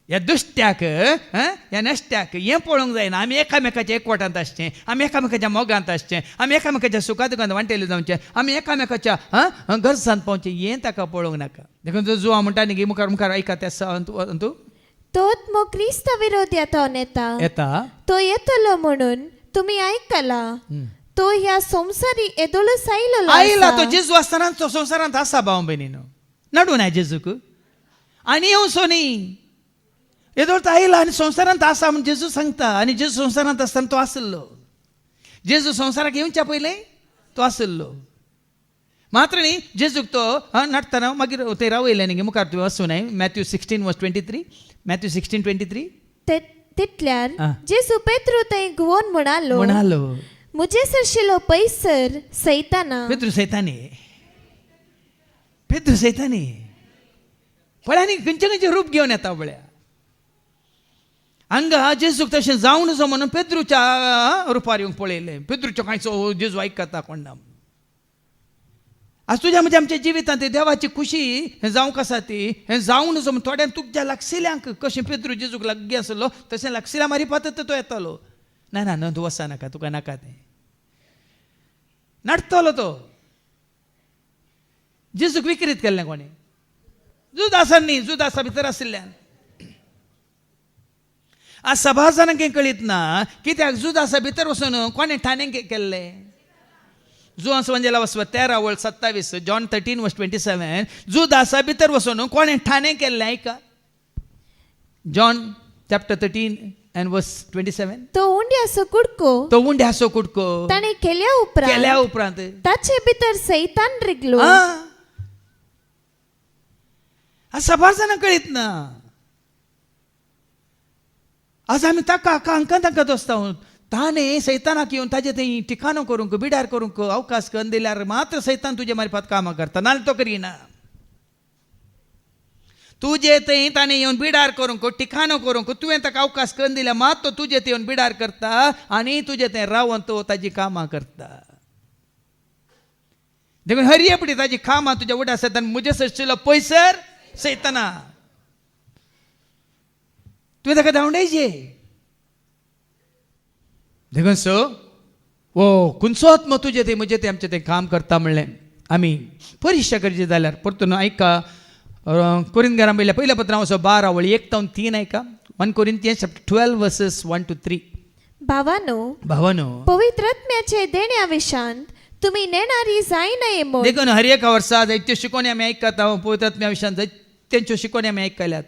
S3: ह्या दुश्ट्याक ह्या नश्ट्याक हें पळोवंक जायना. आमी एकामेकाच्या एकवटांत आसचें. आमी एकामेकाच्या मोगांत आसचें. आमी एकामेकाच्या सुखा दुखांत वांटेले जावचें. आमी एकामेकाच्या गरजांत पावचें हें ताका पळोवंक नाका. देखून जो जुवा म्हणटा न्ही मुखार मुखार ऐका त्या तूं
S4: तोच मो क्रिस्त विरोध येता तो येतलो म्हणून तुमी आयकला. तो ह्या संवसारी येदोळस
S3: आयला. तो जेजू आसतना तो संवसारांत आसा भाव भयणीनो. नडून आहे जेजूक आनी येवचो न्ही. येदोळ आयला आनी संवसारांत आसा म्हण जेजू सांगता. आनी जेजू संवसारांत आसतना तो आसलो. जेजू संवसाराक येवच्या पयलें तो आसलो. मात्र न्ही जेजूक तो नडटना मागीर थंय रावयलें न्ही मुखार तुवें वचूं न्हय. Matthew 16:23 Matthew 16:23
S4: तितल्यार जेजू पेद्रू थंय घुवोन म्हणालो मुजे सरशिलो पयसर सैताना.
S3: पेद्रू सैतानी पळय न्ही खंयचे खंयचे रूप घेवन येता पळया. हांगा जेजूक तशें जावं नजो म्हणून पेद्रूच्या रुपार येवंक पळयलें. पेद्रूचो कांयचो जेजू आयकता कोण ना. आज तुज्या म्हणजे आमच्या जिवितांत देवाची खुशी हें जावंक आसा ती हें जावं नजो म्हणून थोड्यां तुज्या लागशिल्यांक कशें पेद्रू जेजूक लागीं आसलो तशें लागशिल्या मारी पातत तो येतालो. ना तूं वचा नाका तुका नाका तें. नडतलो तो. जेजूक विकृत केल्लें कोणें? जुदासा भितर आशिल्ल्यान. आज सभा जाणांक हें कळीत ना कित्याक जुदासा भितर वचून कोणें ठाणें केल्लें. जुदास वंजेला 13:27 John 13:27 जुदासा भितर वचून कोणें ठाणें केल्लें आयका. John chapter 13:27
S4: तो उंड्यासो कुडको ताणें केल्या उपरांत ताचे भितर सैतान रिगलो.
S3: सभा जाणांक कळीत ना. आज आमी ताका तांकां दोस्ता ताणें सैतानाक येवन ताजे थंय ठिकाणो करूंक बिडार करूंक अवकाश करून दिल्यार मात्र सैतान तुजे मार्फत कामां करता. नाल्यार तो करिना. तुजे थंय ताणें येवन बिडार करूंक ठिकाणो करूंक तुवें ताका अवकाश करून दिल्यार मात तो तुजे थंय येवन बिडार करता आनी तुजे थंय रावन तो ताजी कामां करता. देखून हरयेपडी ताजी कामां तुज्या उड्या आसता. म्हजे सशिल्लो पयसर सैताना तुवें ताका धांवडायचें. देखून खंयचो आत्मो तुजे ते म्हजे ते आमचें तें काम करता म्हणलें आमी परिक्षा करचें जाल्यार परतून आयका. कोरिंथीकांक पयल्या पत्रांत वचो 12:1-3 आयका. 1 Corinthians chapter 12 verses 1-3.
S4: भावानो पवित्र आत्म्याचे देण्या विशांत तुमी नेणारी जाय नये म्हूण.
S3: देखून हर एका वर्सा जायत्यो शिकोवणी आमी आयकता. पवित्र आत्म्या विशांत जायत्यांच्यो शिकोवणी आमी आयकल्यात.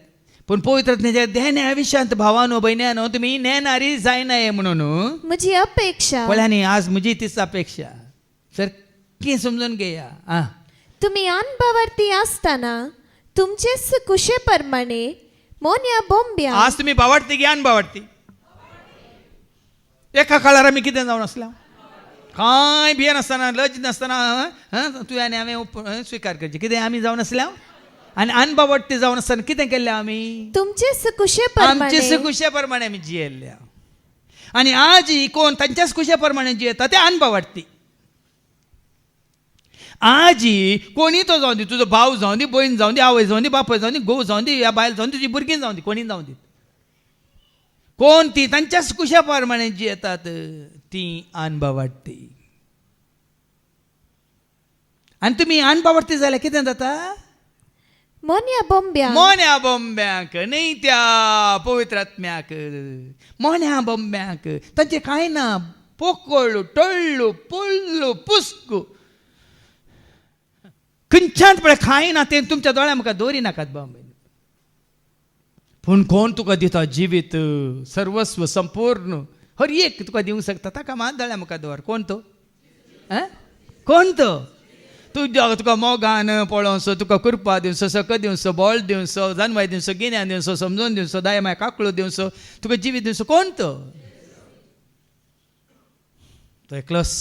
S3: पूण पवित्र आत्म्याच्या देण्या विशांत भावानो भयण्यानो तुमी नेणारी जाय नये म्हणून
S4: म्हजी अपेक्षा
S3: पळया न्ही आज म्हजी तीच अपेक्षा. सारकी समजून घेया.
S4: तुमी अनुभवार्थी आसतना तुमचेच कुशे प्रमाणे मोन्या बोंब्या
S3: आज तुम्ही बावडती घ्या आणि बावडती एका काळार आमी कितें जावन आसल्या कांय भिये नासतना लज नासतना तुवें आनी हांवें स्विकार करचें कितें आमी जावन आसल्या आनी अनबावडटी जावन आसतना कितें केल्लें आमी
S4: तुमचे कुशे
S3: आमचे सुकुशे प्रमाणे आमी जियेल्ल्या आणि आज कोण त्यांच्याच कुशाप्रमाणे जियेता ते अनबावडती आजी कोणी तो जाऊन दी तुझो भाव जाऊन दी बहीण जाऊन दी आवय जाऊन दी बापय जाऊन दी घोव जाऊन दी या बायल जाऊन दी तुझी भुरगीं जाऊन दी कोणी जाऊन दी कोण ती त्यांच्याच कुशाप्रमाणे जियेतात ती अनबावडती आणि तुम्ही अनबावडती जाल्यार कितें जाता
S4: मोन्या बोंब्या
S3: मोन्या बोंब्याक न्ही त्या पवित्र आत्म्याक मोन्या बोंब्याक तांचे कांय ना पोकळू टळ्ळू पुल्लू पुस्कू खंयच्याच पळय खाय ना ते तुमच्या दोळ्या म्हाका दवरी नाकात बांबे पूण कोण तुका दिता जिवीत सर्वस्व संपूर्ण हर एक तुका दिवंक शकता ताका मात दोळ्या म्हाका दवर कोण तो कोण तो तुका मोगान पळोवंसो तुका कुरपा दिवचो सक दिवचो बॉल दिवचो जानवाय दिवचो गिन्या दिवचो समजून दिवचो दाय माय काकळो दिवचो तुका जिवीत दिवचो कोण तो एकलोच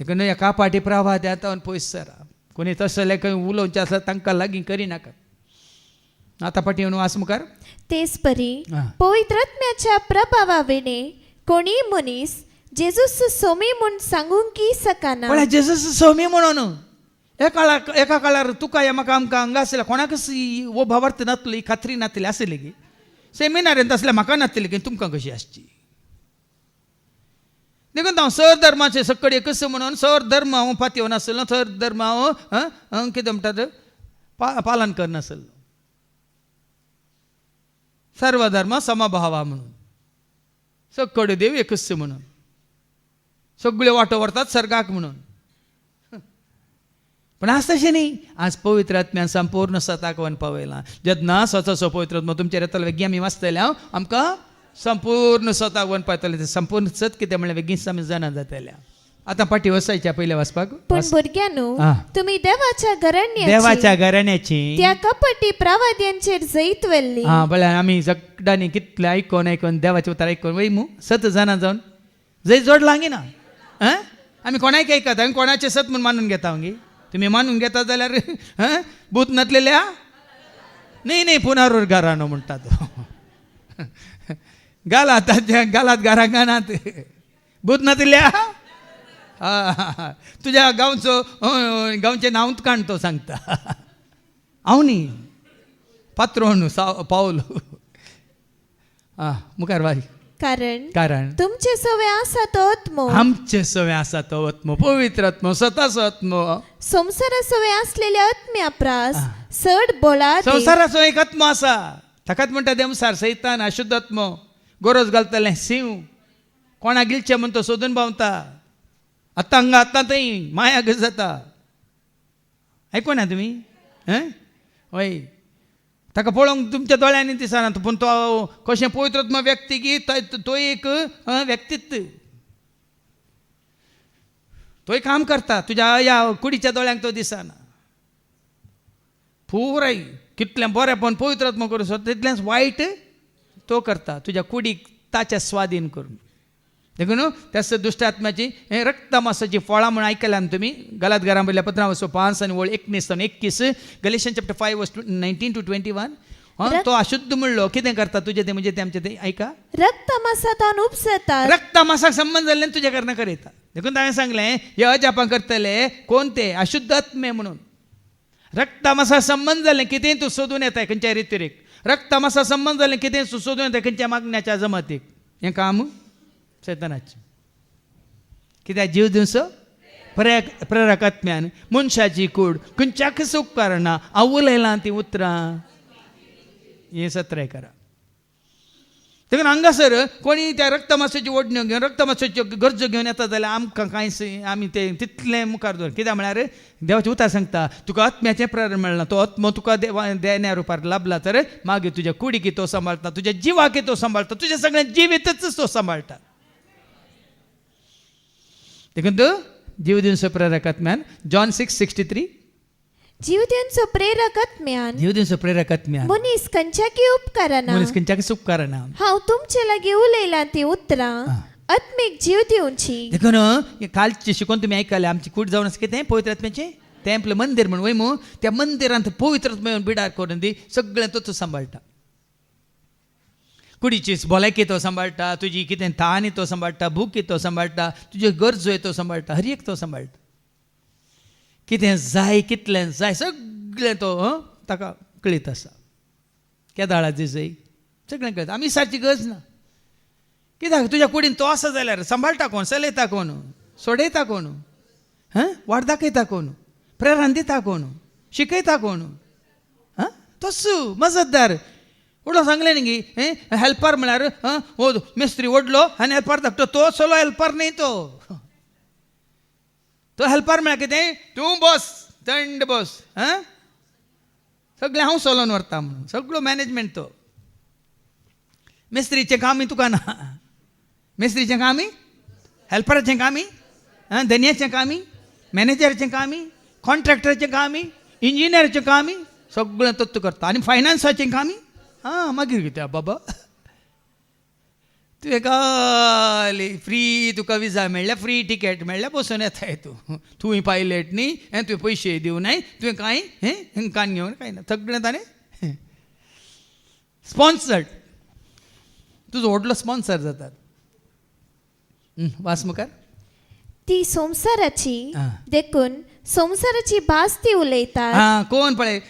S3: देखून एका पाटी प्रभात येता पयस सरा कोणी तसले खंय उलोवचें आसल्यार तांकां लागीं करिनाका आतां पाटी येवन वास मुखार
S4: तेच परी पवित्रात्म्याच्या प्रभावाविणे कोणी मनीस जेजूस सोमी म्हूण सांगूंकी सकना
S3: पण जेजूस सोमी म्हणून एका काळार तुका या म्हाका आमकां हांगा आसलें कोणाकच वो भावार्थ नासली खात्री नासली आसली गे सेमिनारींत आसल्यार म्हाका नासली गे तुमकां कशी आसची देखून हांव सर धर्माचे सकड एकच म्हणून सर धर्म हांव पातयेवन नासलो सर धर्म हांव कितें म्हणटात पालन करनासलो सर्वधर्म समभावा म्हणून सकड देव एकच म्हणून सगळे वाटो व्हरतात सर्गाक म्हणून पण आज तशें न्ही आज पवित्र आत्म्यान संपूर्ण सताक वन पावयलां जेन्ना स्वताचो पवित्र आत्मा तुमचेर येतलो वेगी आमी वाचतले आमकां संपूर्ण सताक वन पावतले संपूर्ण सत कितें म्हणल्यार बेगीन आमी जाणा जातल्या आतां पाटी वसायच्या पयले वाचपाक
S4: पण भुरग्यांनो तुम्ही
S3: देवाच्या घराण्याची
S4: त्या कपटी प्रवाद्यांचेर जैत वेल्ली
S3: म्हळ्यार आमी जगडांनी कितले आयकोन देवाचे उतार आयकोन वयमू सत जाणा जावन जैत जोडलां गे ना आमी कोणाक ऐकतात आमी कोणाचे सत म्हूण मानून घेता गे तुम्ही मानून घेता जाल्यार भूत नातलेल्या न्ही पुनरुद्गारानो म्हणटा तो गालात घराक गानात भूत नातिल्ल्या तुझ्या गांवचें नांव काण तो सांगता हांव न्ही पात्रोण पावलो मुखार वारी कारण
S4: तुमचे सवे आसा तो आत्मो
S3: आमचे सवे आसा तो आत्मो पवित्र आत्मो स्वताचो आत्मो
S4: संसारा सवे असलेल्या आत्म्या प्रास चड बोला
S3: संसाराचो एक आत्मो आसा ताकाच म्हणटा देवसार सैतान अशुद्ध आत्मो गरज घालतले सिंव कोणा गिलचे म्हण तो सोदून पावता आतां हांगा आतां थंय माया गज जाता आयको ना तुमी हय ताका पळोवंक तुमच्या दोळ्यांनी दिसना पूण तो कशें पवित्रात्मा व्यक्ती की तो एक व्यक्तित्व तो काम करता तुज्या ह्या कुडीच्या दोळ्यांक तो दिसना पुराय कितलें बरेंपण पवित्रात्मा करूं सो तितलेंच वायट तो करता तुज्या कुडीक ताच्या स्वाधीन करून देखून त्याच दुष्ट आत्म्याची रक्तमासाची फळां म्हणून आयकल्या तुमी गलात घरां बरयल्या पत्रां वचो 5 आनी 19 गलेशियन चॅप्टर 5 वर्स 19 to 21 तो अशुद्ध म्हणलो कितें करता तुजें तें म्हणजे तें आमचें तें आयका
S4: रक्तमासांतल्यान उपसता
S3: रक्तमासाक संबंध जाल्ल्यान तुज्या कारणां करयता देखून हांवें सांगलें ह्या जापां करतले कोण ते अशुद्ध आत्मे म्हणून रक्तमासाक संबंध जाल्लें कितेंय तूं सोदून येताय खंयच्या रितीरेक रक्तमासाक संबंध जाल्लें कितेंय तूं सोदून येताय खंयच्या मागण्याच्या जमातीक हें काम सैतानाचें कित्याक जीव दिवचो प्रेरक आत्म्यान मनशाची कूड खंयच्याकच उपकार ना हांव उलयलां ती उतरां हें सत्रेय करा देखून हांगासर कोणी त्या रक्तमासाची ओडण्यो घेवन रक्तमासाच्यो गरजो घेवन येता जाल्यार आमकां कांयच आमी तें तितलें मुखार दवर कित्याक म्हळ्यार देवाचें उतार सांगता तुका आत्म्याचें प्रेरण मेळना तो आत्मो तुका देण्या रुपार लाभला तर मागीर तुज्या कुडीकी तो सांबाळटा तुज्या जिवाकी तो सांबाळटा तुजें सगळें जिवीतच तो सांबाळटा देखून तो जीव दिवचो प्रेरक आत्म्यान जॉन 6:63
S4: जीव दिवचो प्रेरक आत्म्यान
S3: जीव दिवचो प्रेरक आत्म्यान
S4: मनीस खंयच्याकी उपकाराना
S3: मनीस खंयच्याक उपकारना
S4: हांव तुमचे लागीं उलयलां ती उतरां आत्मीक जीव दिवची
S3: देखून कालचे शिकून तुम्ही ऐकले आमची कूट जाऊन असं कितें पवित्र आत्म्याचे टेम्पल मंदिर म्हणून वय मग त्या मंदिरांत पवित्र आत्म्या बिडार करून दी सगळें तो सांबाळटा कुडीची भलायकी तो सांबाळटा तुजी कितें ताणी तो सांबाळटा भूकी तो सांबाळटा तुज्यो गरजो तो सांबाळटा हर एक तो सांबाळटा कितें जाय कितलें जाय सगळें तो ताका कळीत आसा केदाळाची जाय सगळें कळटा आमी सारची गरज ना कित्याक तुज्या कुडीन तो आसा जाल्यार सांबाळटा कोण चलयता कोण सोडयता कोण वाट दाखयता कोण प्रेरण दिता कोण शिकयता कोण तसो मजतदार उडो सांगलें न्ही हेल्पर म्हळ्यार हो मिस्त्री ओडलो आनी हेल्पर धाकटो तो सोलो हेल्पर न्ही तो हेल्पर म्हळ्यार कितें तूं बस थंड बस सगळें हांव चलोवन व्हरता म्हणून सगळो मॅनेजमेंट तो मिस्त्रीचें कामय तुका ना मिस्त्रीचें कामय हेल्पराचें कामय धन्याचें कामय मॅनेजराचें कामय कॉन्ट्रॅक्टराचें कामय इंजिनियराचें कामय सगळें तोच करता आनी फायनान्साचें कामय मागीर कितें बाबा तुवें खाली फ्री तुका विजा मेळ्ळ्या फ्री टिकेट मेळ्ळ्या बसून येताय तूंय पायलट न्ही तुवें पयशे दिवं नाय तुवें कांय कान घेवन कांय ना सगळें ताणें स्पॉन्सर्ड तुजो व्हडलो स्पॉन्सर जातात वास मुखार
S4: ती संसाराची देखून संसाराची भास ती उलयतात
S3: कोण पळय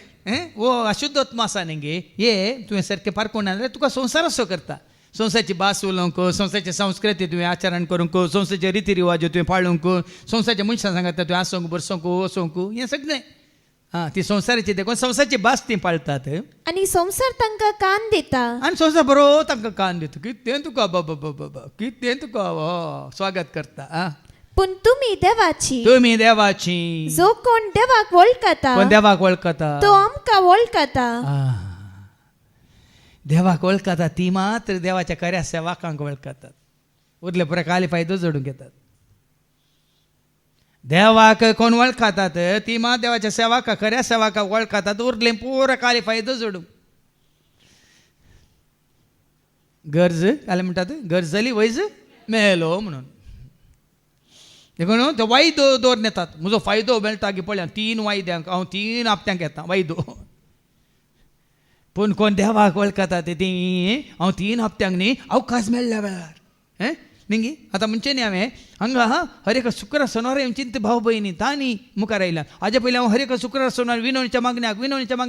S3: वो अशुद्ध आत्मा आसा न्ही ये तुवें सारकें पारखून जाल्यार तुका संसार असो करता संसाराची भास उलोवंक संसाराची संस्कृती तुवें आचरण करूंक संसाराचे रिती रिवाज तुवें पाळूंक संसाराच्या मनशां सांगात तुवें आसूंक बरसूंक वसूंक हें सगळें ती संसाराची देखून संसाराची भास ती पाळतात
S4: आनी संसार तांकां कान दिता
S3: आनी संसार बरो तांकां कान दिता कितें तुका बाबा कितें तुका स्वागत करता
S4: पूण तुमी देवाची जो कोण देवाक वळखता तो आमकां वळखता
S3: देवाक वळखता ती मात्र देवाच्या खऱ्या सेवाकांक वळखतात उरले पुरे काली फायदो जोडून घेतात देवाक कोण वळखतात ती मात देवाच्या सेवाका खऱ्या सेवाकाक वळखतात उरले पुरे काली फायदो जोडूंक गरज जालें म्हणटात गरज जाली वैज मेलो म्हणून देखून तो वायदो दवरून येतात म्हजो फायदो मेळटा की पळय 3 वायद्यांक हांव 3 हप्त्यांक येता वायदो पूण कोण देवाक वळखता ती हांव 3 हप्त्यांक न्ही अवकाश मेळ्ळ्या वेळार न्ही आतां म्हणचे न्ही हांवें हांगा हर एक शुक्र शेनवार चिंत भाव भयणी तांणी मुखार आयल्या हाजे पयलीं हांव हर एक शुक्र शेनवार विनवणीच्या मागण्याक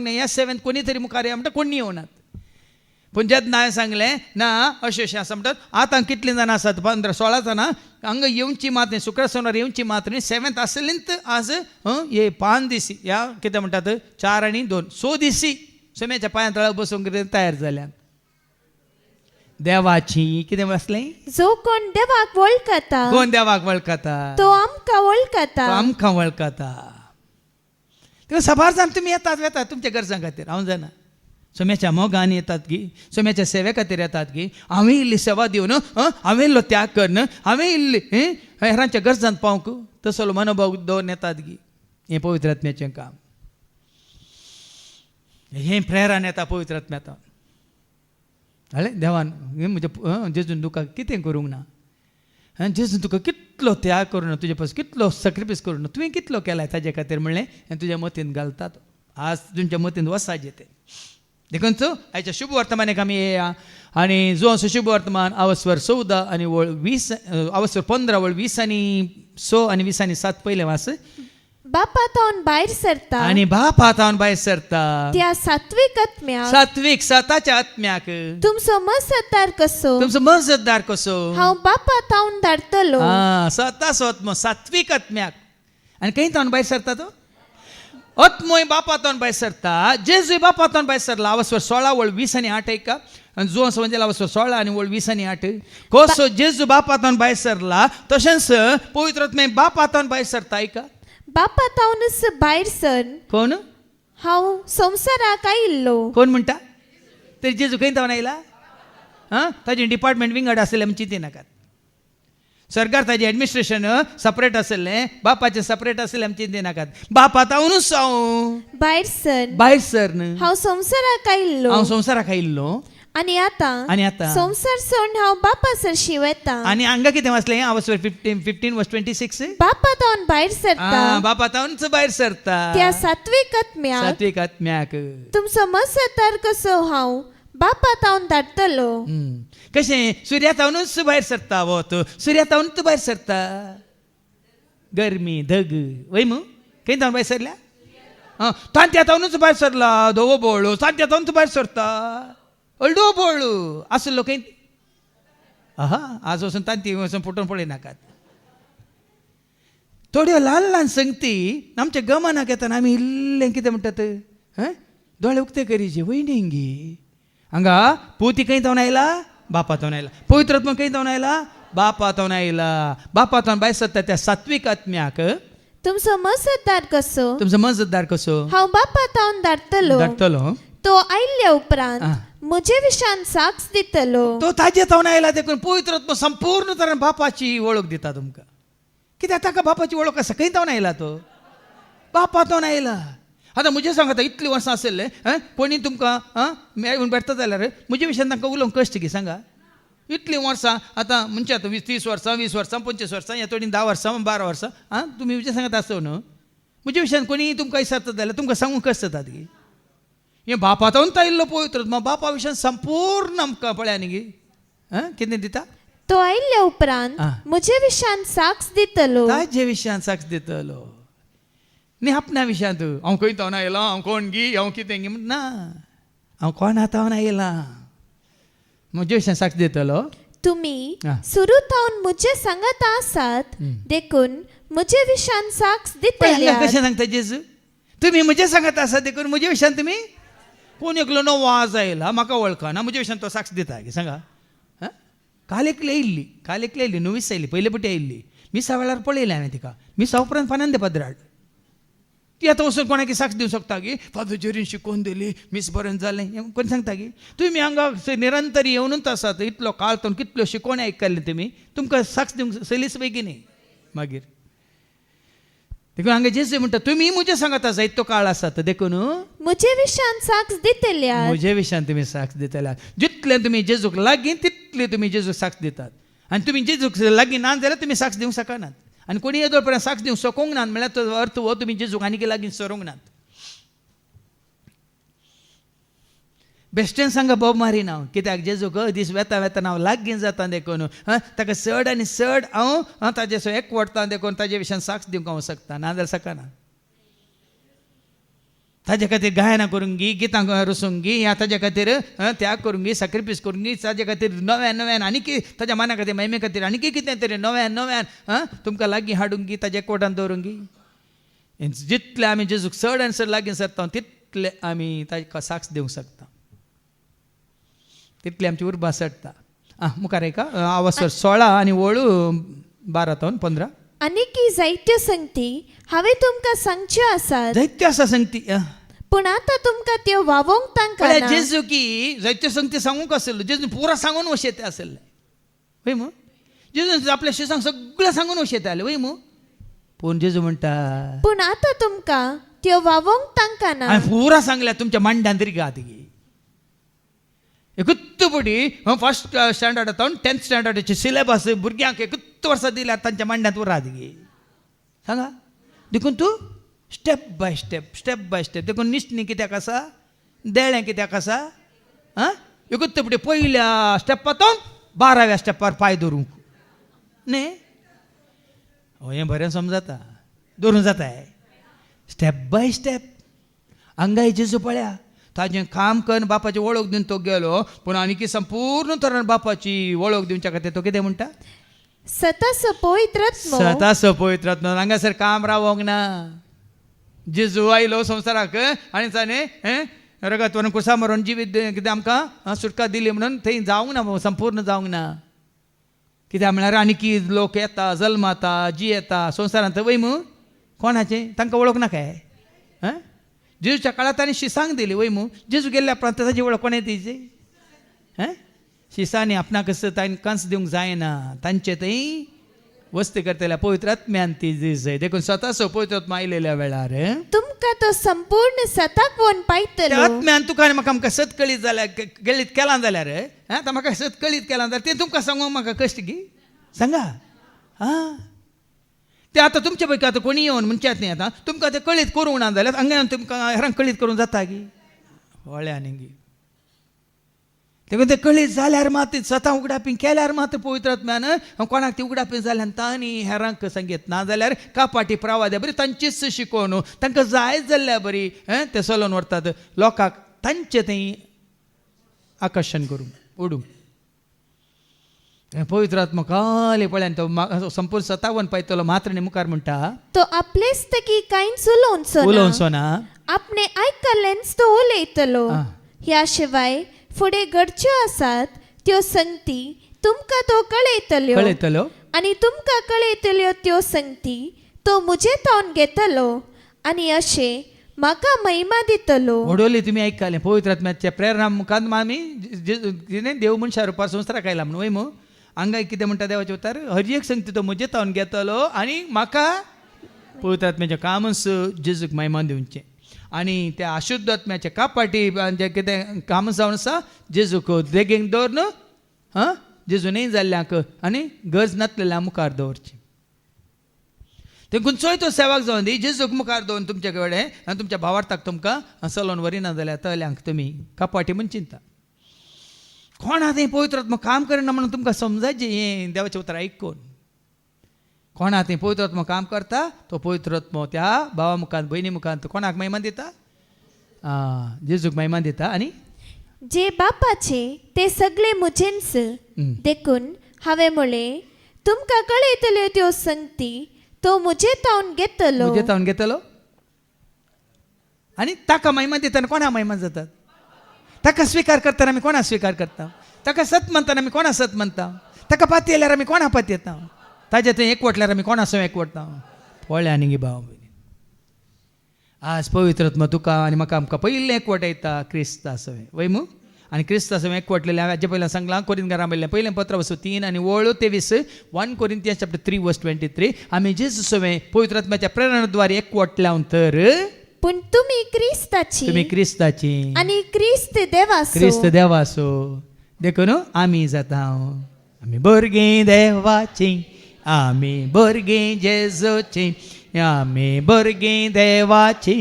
S3: ह्या सेवेंत कोणी तरी मुखार या म्हणटा कोणी येवनात पूण जेन्ना हांवें सांगलें ना अशें आसा म्हणटात आतां कितलीं जाणां आसात 15-16 जाणां हांगा येवची मात न्ही शुक्र शेनवार येवची मात न्ही 7th आसलींत आज हे 5 दीस ह्या कितें म्हणटात 4 आनी 2 6 दिसी सोम्याच्या पांया तळा बसूंक तयार जाल्या देवाची कितें बसलें
S4: जो कोण देवाक वळखता
S3: कोण देवाक वळखता
S4: तो आमकां
S3: वळखता तेव्हा सभार जाण तुमी येतात तुमच्या गरजां खातीर हांव जाणा सोम्याच्या मोगान येतात की सोम्याच्या सेवे खातीर येतात की हांवें इल्ली सेवा दिवन हांवें इल्लो त्याग करन हांवें इल्ली हेरांच्या गरजांत पावंक तसलो मनोभाव दवरून येतात की हें पवित्र आत्म्याचें काम हें प्रेरण येता पवित्र आत्म्यात हळें देवान म्हणजे जेजून तुका कितें करूंक ना जेजून तुका कितलो त्याग करून तुजे पास कितलो सॅक्रिफायस करून तुवें कितलो केलाय ताजे खातीर म्हणलें हें तुज्या मतीन घालतात आज तुमच्या मतीन वसाज येते देखून आयच्या शुभ वर्तमानाक आमी येया आनी जो असो शुभ वर्तमान आवस्वर 14 आनी वळ 20 आवस्वर 15 वळ 20 आनी 6 आनी 20 आनी 7 पयले वास
S4: बापा तावन भायर सरता
S3: आनी बापा तावन भायर सरता
S4: त्या
S3: सात्विक सताच्या आत्म्याक
S4: तुमचो मजतदार कसो हांव बापा तावन धाडटलो
S3: सता सात्विक आत्म्याक आनी खंय तावन भायर सरता तो आत्मोय बापा तावन भायर सरता जेजूय बापा तावन भायर सरला आवस्वर 16 वळ 20 आनी 8 ऐका आनी जो असो म्हणजे आवस्वर 16 आनी वळ 20 आनी 8 कसो जेजू बापा तावन भायर सरला तशेंच पवित्र आत्मे बापा तावन भायर सरता ऐका
S4: बापा तावनच भायर सर
S3: कोण
S4: हांव संवसाराक आयिल्लो
S3: कोण म्हणटा तरी जेजू खंय तावन आयला ताजें डिपार्टमेंट विंगड आसलें आमी चिंती नाकात सरकार ताजें एडमिनिस्ट्रेशन सेपरेट आसलें, बापाचें सेपरेट आसलें आमची चिंते नाकात. बाप आतांच हांव
S4: भायर सर
S3: भायर सर न्हय,
S4: हांव संवसाराक आयिल्लो
S3: हांव संवसाराक आयिल्लो
S4: आनी आतां संवसार सोडून हांव बापा सरशी वता.
S3: आनी हांगा कितें वाचलें? हांव 15:26
S4: बापा तावन भायर सरता,
S3: बाप आतांच भायर सरता
S4: त्या सात्विक
S3: आत्म्याक.
S4: तुमचो मसतार कसो हांव बापा तावन धाडटलो.
S3: कशें? सुर्यातावनूच भायर सरता वत, सुर्यातावनूच भायर सरता. गरमी धग वय मू खंय तावन भायर सरल्या? तांत्यातावनूच भायर सरला. धवो बोळू तांत्यातावनूच भायर सरता. अळडो बोळू आसलो खंय? आज वचून तांती वचून फुटून पळय नाकात. थोड्यो ल्हान ल्हान संगती आमच्या गमनाक येताना आमी इल्लें कितें म्हणटात, दोळे उक्ते करीचे वयणींगी. हांगा पोती खंय तावन आयला? बापा तावन आयला. पवित्र आत्मा खंय तावन आयला? बापा तावन आयला. बापा तावन भायर सरता त्या सात्विक आत्म्याक.
S4: तुमचो मसतदार कसो?
S3: तुमचो मजतदार कसो?
S4: हांव बापा तावन धाडटलो. तो आयिल्ल्या उपरांत म्हजे विशयान साक्ष दितलो.
S3: तो ताजे तावन आयला देखून पवित्र आत्मा संपूर्ण तरेन बापाची वळख दिता तुमकां. कित्याक ताका बापाची वळख आसा. खंय तावन आयला तो? बापा तावन आयला. आतां म्हजें सांगात, इतलीं वर्सां आसलें कोणी तुमकां मेळून भेटता जाल्यार म्हजे विशयान तांकां उलोवंक कश्ट गी सांगा. इतलीं वर्सां आतां म्हणजे आतां 30 वर्सां 20 वर्सां 25 वर्सां ह्या थोडीं 10 वर्सां 12 वर्सां तुमी म्हजें सांगात आसो न्हू. म्हजे विशयान कोणी तुमकां विचारता जाल्यार तुमकां सांगूंक कश्ट जाता गी. हें बापा तावन आयिल्लो पवित्र बापा विशयान संपूर्ण आमकां पळया न्ही गी कितें दिता.
S4: तो आयिल्ल्या उपरांत म्हजे विशयान साक्ष दितलो.
S3: ताजे विशयान साक्ष दितलो न्ही आपणा विशयांत. हांव खंय तावन आयला, हांव कोण गी, हांव कितें गी ना. हांव कोणा तावन आयला म्हजे विशयान साक्ष दितलो.
S4: तुमी सुरू तावन म्हजे सांगात आसात देखून म्हजे विशयान साक्ष दितल्यात.
S3: कशें सांगता जेजू? तुमी म्हजे सांगात आसात देखून म्हजे विशयान तुमी कोण एकलो नवो आज आयला म्हाका वळखना म्हजे विशयान तो साक्ष दिता गे सांगा. काल एकली येयल्ली नवीच आयली, पयले पटी आयिल्ली. मिसा वेळार पळयलें हांवें तिका. मिसा उपरांत फानंद पदराड ती आतां वचून कोणाक साक्ष दिवंक शकता गी. फादर जेरीन शिकोवन दिली, मिस बरें जालें कोण सांगता गी. तुमी हांगा निरंतर येवनूच आसात. इतलो काळ तो कितल्यो शिकोवण्यो आयकल्ले तुमी. तुमकां साक्ष दिवंक सलीस बेगीन मागीर देखून हांगा जेजू म्हणटा तुमी म्हजे सांगात आसा. इतलो काळ आसात देखून
S4: म्हजे विशयान साक्ष दितल्यात.
S3: म्हजे विशयान तुमी साक्ष दितल्यात. जितले तुमी जेजूक लागीं तितले तुमी जेजूक साक्ष दितात. आनी तुमी जेजूक लागीं ना जाल्यार तुमी साक्ष दिवंक शकनात. आनी कोणी येदोळ पर्यंत साक्ष दिवंक शकूंक नात म्हळ्यार तो अर्थ हो तुमी जेजूक आनीक लागीं सरूंक नात. बेश्टेन सांगा बोब मारीन हांव. कित्याक जेजूक दीस वेता वेताना हांव लागीं जाता देखून ताका चड आनी चड हांव ताजे सो एक वडटा देखून ताजे विशयान साक्ष दिवंक हांव शकता. नाजाल्यार सकना. ताजे खातीर गायनां करूंक गी, गितां रचूंक गी, या ताजे खातीर त्याग करूंक गी, सॅक्रिफायस करूंक गी. ताजे खातीर नव्यान नव्यान आनीक ताज्या मना खातीर महिमे खातीर आनीक कितें तरी नव्यान नव्यान तुमकां लागीं हाडूंक गी, ताजे एकवटान दवरूंक गी. जितले आमी जेजूक चड आनी चड लागीं सरता तितले आमी ताका साक्ष दिवंक शकता. तितली आमची उर्बा सडटा. मुखार एका अवसर 16 आनी वळू 12-15.
S4: आनीक जायत्यो संगती हांवें तुमकां सांगच्यो आसात.
S3: जायत्यो आसा संगती
S4: पूण आतां तुमकां त्यो वावोवंक तांकां
S3: जेजू की जायत्यो संगती सांगूंक आसल्यो. जेजू पुरा सांगून वशेते आसले वय मू. जेजू आपल्या शिसांक सगळें सांगून वशेते आले वय मू. पूण जेजू म्हणटा
S4: पूण आतां तुमकां त्यो वावोवंक तांकां ना.
S3: पुरा सांगल्या तुमच्या मांड्यान तरी गात गी. एकूच पटी फर्स्ट स्टँडर्डांत 10th स्टँडर्डाचे सिलेबस भुरग्यांक एकूच वर्सां दिल्यार तांच्या मांड्यांत उरात गे सांगा. देखून तूं स्टेप बाय स्टेप देखून निश्चनी कित्याक आसा, देळें कित्याक आसा. एकूच पटी पयल्या स्टेपांतून 12व्या स्टेपार पांय धरूंक न्ही. हें बरें समजता धरून जाताय. स्टेप बाय स्टेप हांगाय जेजू पळया ताजें काम करून बापाची वळख दिवन तो गेलो. पूण आनीक संपूर्ण तरेन बापाची वळख दिवच्या खातीर तो कितें म्हणटा
S4: सतास पवित्र आत्मा हांगासर काम रावोंक ना. जेजू आयलो संवसाराक आनी ताणें रगत व्हरून कुसा मारून जिवीत कितें आमकां सुटका दिली म्हणून थंय जावंक ना, संपूर्ण जावंक ना. कित्याक म्हळ्यार आनीक लोक येता जल्माता जी येता संवसारांत वय मू कोणाचें तांकां वळख ना काय. जेजूच्या काळात ताणें शिसांक दिली वय मू. जेजू गेल्ल्या उपरांत ताची वळख कोणें दिवची. शिसांनी आपणाक तांकां कंस दिवंक जायना. तांचे थंय
S3: वस्ती करतल्या पवित्र आत्म्यान ती दीस जाय देखून स्वता पवित्र आत्मा आयलेल्या वेळार
S4: तुमका तो संपूर्ण सताक वन
S3: त्या
S4: पायतलो
S3: आत्म्यान तुका आनी म्हाका आमकां सतकळीत जाल्यार गळीत केला जाल्यार आतां म्हाका सतकळीत केला जाल्यार तें तुमकां सांगूंक म्हाका कश्ट की सांगा हां ते आतां तुमचे पैकी आतां कोणी येवन म्हणच्यात न्ही आतां तुमकां तें कळीत करूंक ना जाल्यार हांगा तुमकां हेरांक कळीत करूंक जाता की व्हळ्यान देखून ते कळीत जाल्यार मात स्वता उगडापी केल्यार मात्र पवित्र आत्म्यान कोणाक ती उगडापी जाल्यार तांणी हेरांक सांगीत ना जाल्यार कापाटी प्रवाद्या बरी तांचीच शिकोवन तांकां जाय जाल्ल्या बरी ते चलोवन व्हरतात लोकांक तांचे थंय आकर्शण करूंक ओडूंक पवित्र आत्मा काले पळयान तो संपूर्ण सतावन पायतलो मात्र न्ही मुखार म्हणटा
S4: तो आपलेच तकी कांयच
S3: उलोवचो ना
S4: आपणे आयकल्लेंच तो उलयतलो ह्या शिवाय फुडें घडच्यो आसात त्यो संगती तुमकां तो कळयतल्यो आनी तुमकां कळयतल्यो त्यो संगती तो मुजे तावन घेतलो आनी अशें म्हाका महिमा दितलो
S3: ओडोली तुमी आयकले पवित्र आत्म्याच्या प्रेरणा मुखांत आमी देव मनशां रुपार संवसाराक आयला म्हणून वय मू हांगा कितें म्हणटा देवाचे उतार हर एक संगती तो म्हजे तावन घेतलो आनी म्हाका पवित्र आत्म्याचें कामच जेजूक महिमा दिवचें आनी त्या अशुद्ध आत्म्याच्या कापाटी जे कितें काम जावन आसा जेजूक देगेक दवरून जेजू न्ही जाल्ल्यांक आनी गरज नासलेल्या मुखार दवरची देखून चोय तो सेवाक जावन दी जेजूक मुखार दवरून तुमचे कडेन आनी तुमच्या भावार्थाक तुमकां चलोवन वरिना जाल्यार तल्यांक तुमी कापाटी म्हण चिंता कोण आतां हें पवित्र आत्मा काम करना म्हणून तुमकां समजायचें हें देवाचें उतर आयकून कोण आतां पवित्र आत्मा काम करता तो पवित्र आत्मा त्या भावा मुखांत भयणी मुखांत कोणाक महिमा दिता जेजूक महिमा दिता आनी
S4: जे बापाचे ते सगळे मुजेंच देखून हांवें म्हळें तुमकां कळयतल्यो त्यो संगती तो मुजे तावन घेतलो आनी ताका महिमा दितना कोणा महिमा जातात ताका स्विकार करतना आमी कोणा स्विकार करता ताका सत म्हणटाना आमी कोणा सत म्हणटा ताका पाती येल्यार आमी कोणा पाती येता ताजे थंय एकवटल्यार आमी कोणा सो एकवटता पळय आनी गी भाव आज पवित्र आत्मा तुका आनी म्हाका आमकां पयलें एकवटायता क्रिस्ता सवय वय मू आनी क्रिस्ता सवय एकवटलेलें हांवें हाजे पयलें सांगलां कोरिंथकारां बयलें पयलें पत्र 3 आनी 1 Corinthians chapter 3 verse 23 आमी जेजू सवय पवित्र आत्म्याच्या प्रेरणेद्वारे एकवटल्या तर पूण तुमी क्रिस्ताची आनी क्रिस्त
S3: देवासो देखून आमी जाता आमी भुरगीं देवाची आमी भुरगीं जेजूची आमी भुरगीं देवाची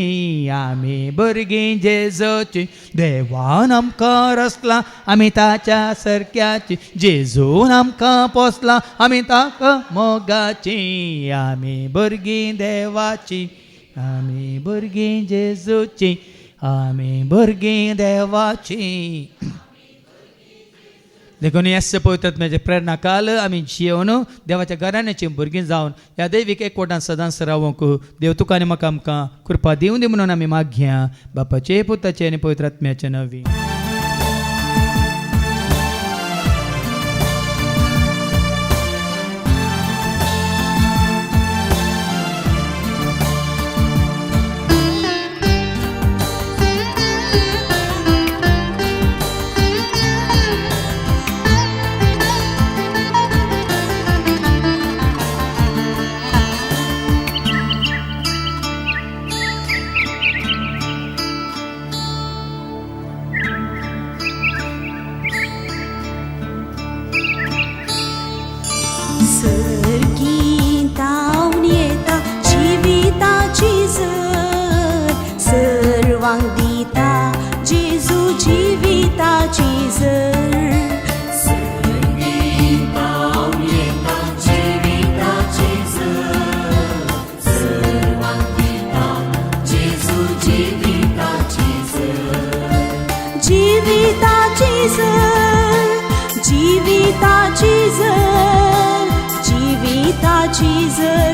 S3: आमी भुरगीं जेजूची देवान आमकां रचला आमी ताच्या सारक्याची जेजून आमकां पोसला आमी ताका मोगाची आमी भुरगीं देवाची आमी भुरगीं जेजूची आमी भुरगीं देवाची देखून ह्या पवित्र आत्म्याचे प्रेरणा काल आमी जियोवन देवाच्या घराण्याची भुरगीं जावन ह्या दैवीक एकवटान सदांच रावूंक देव तुका आनी म्हाका आमकां कृपा दिवं दी म्हणून आमी मागया बापाचे पुताचे आनी पवित्र आत्म्याचे नवी
S2: जीविताची जर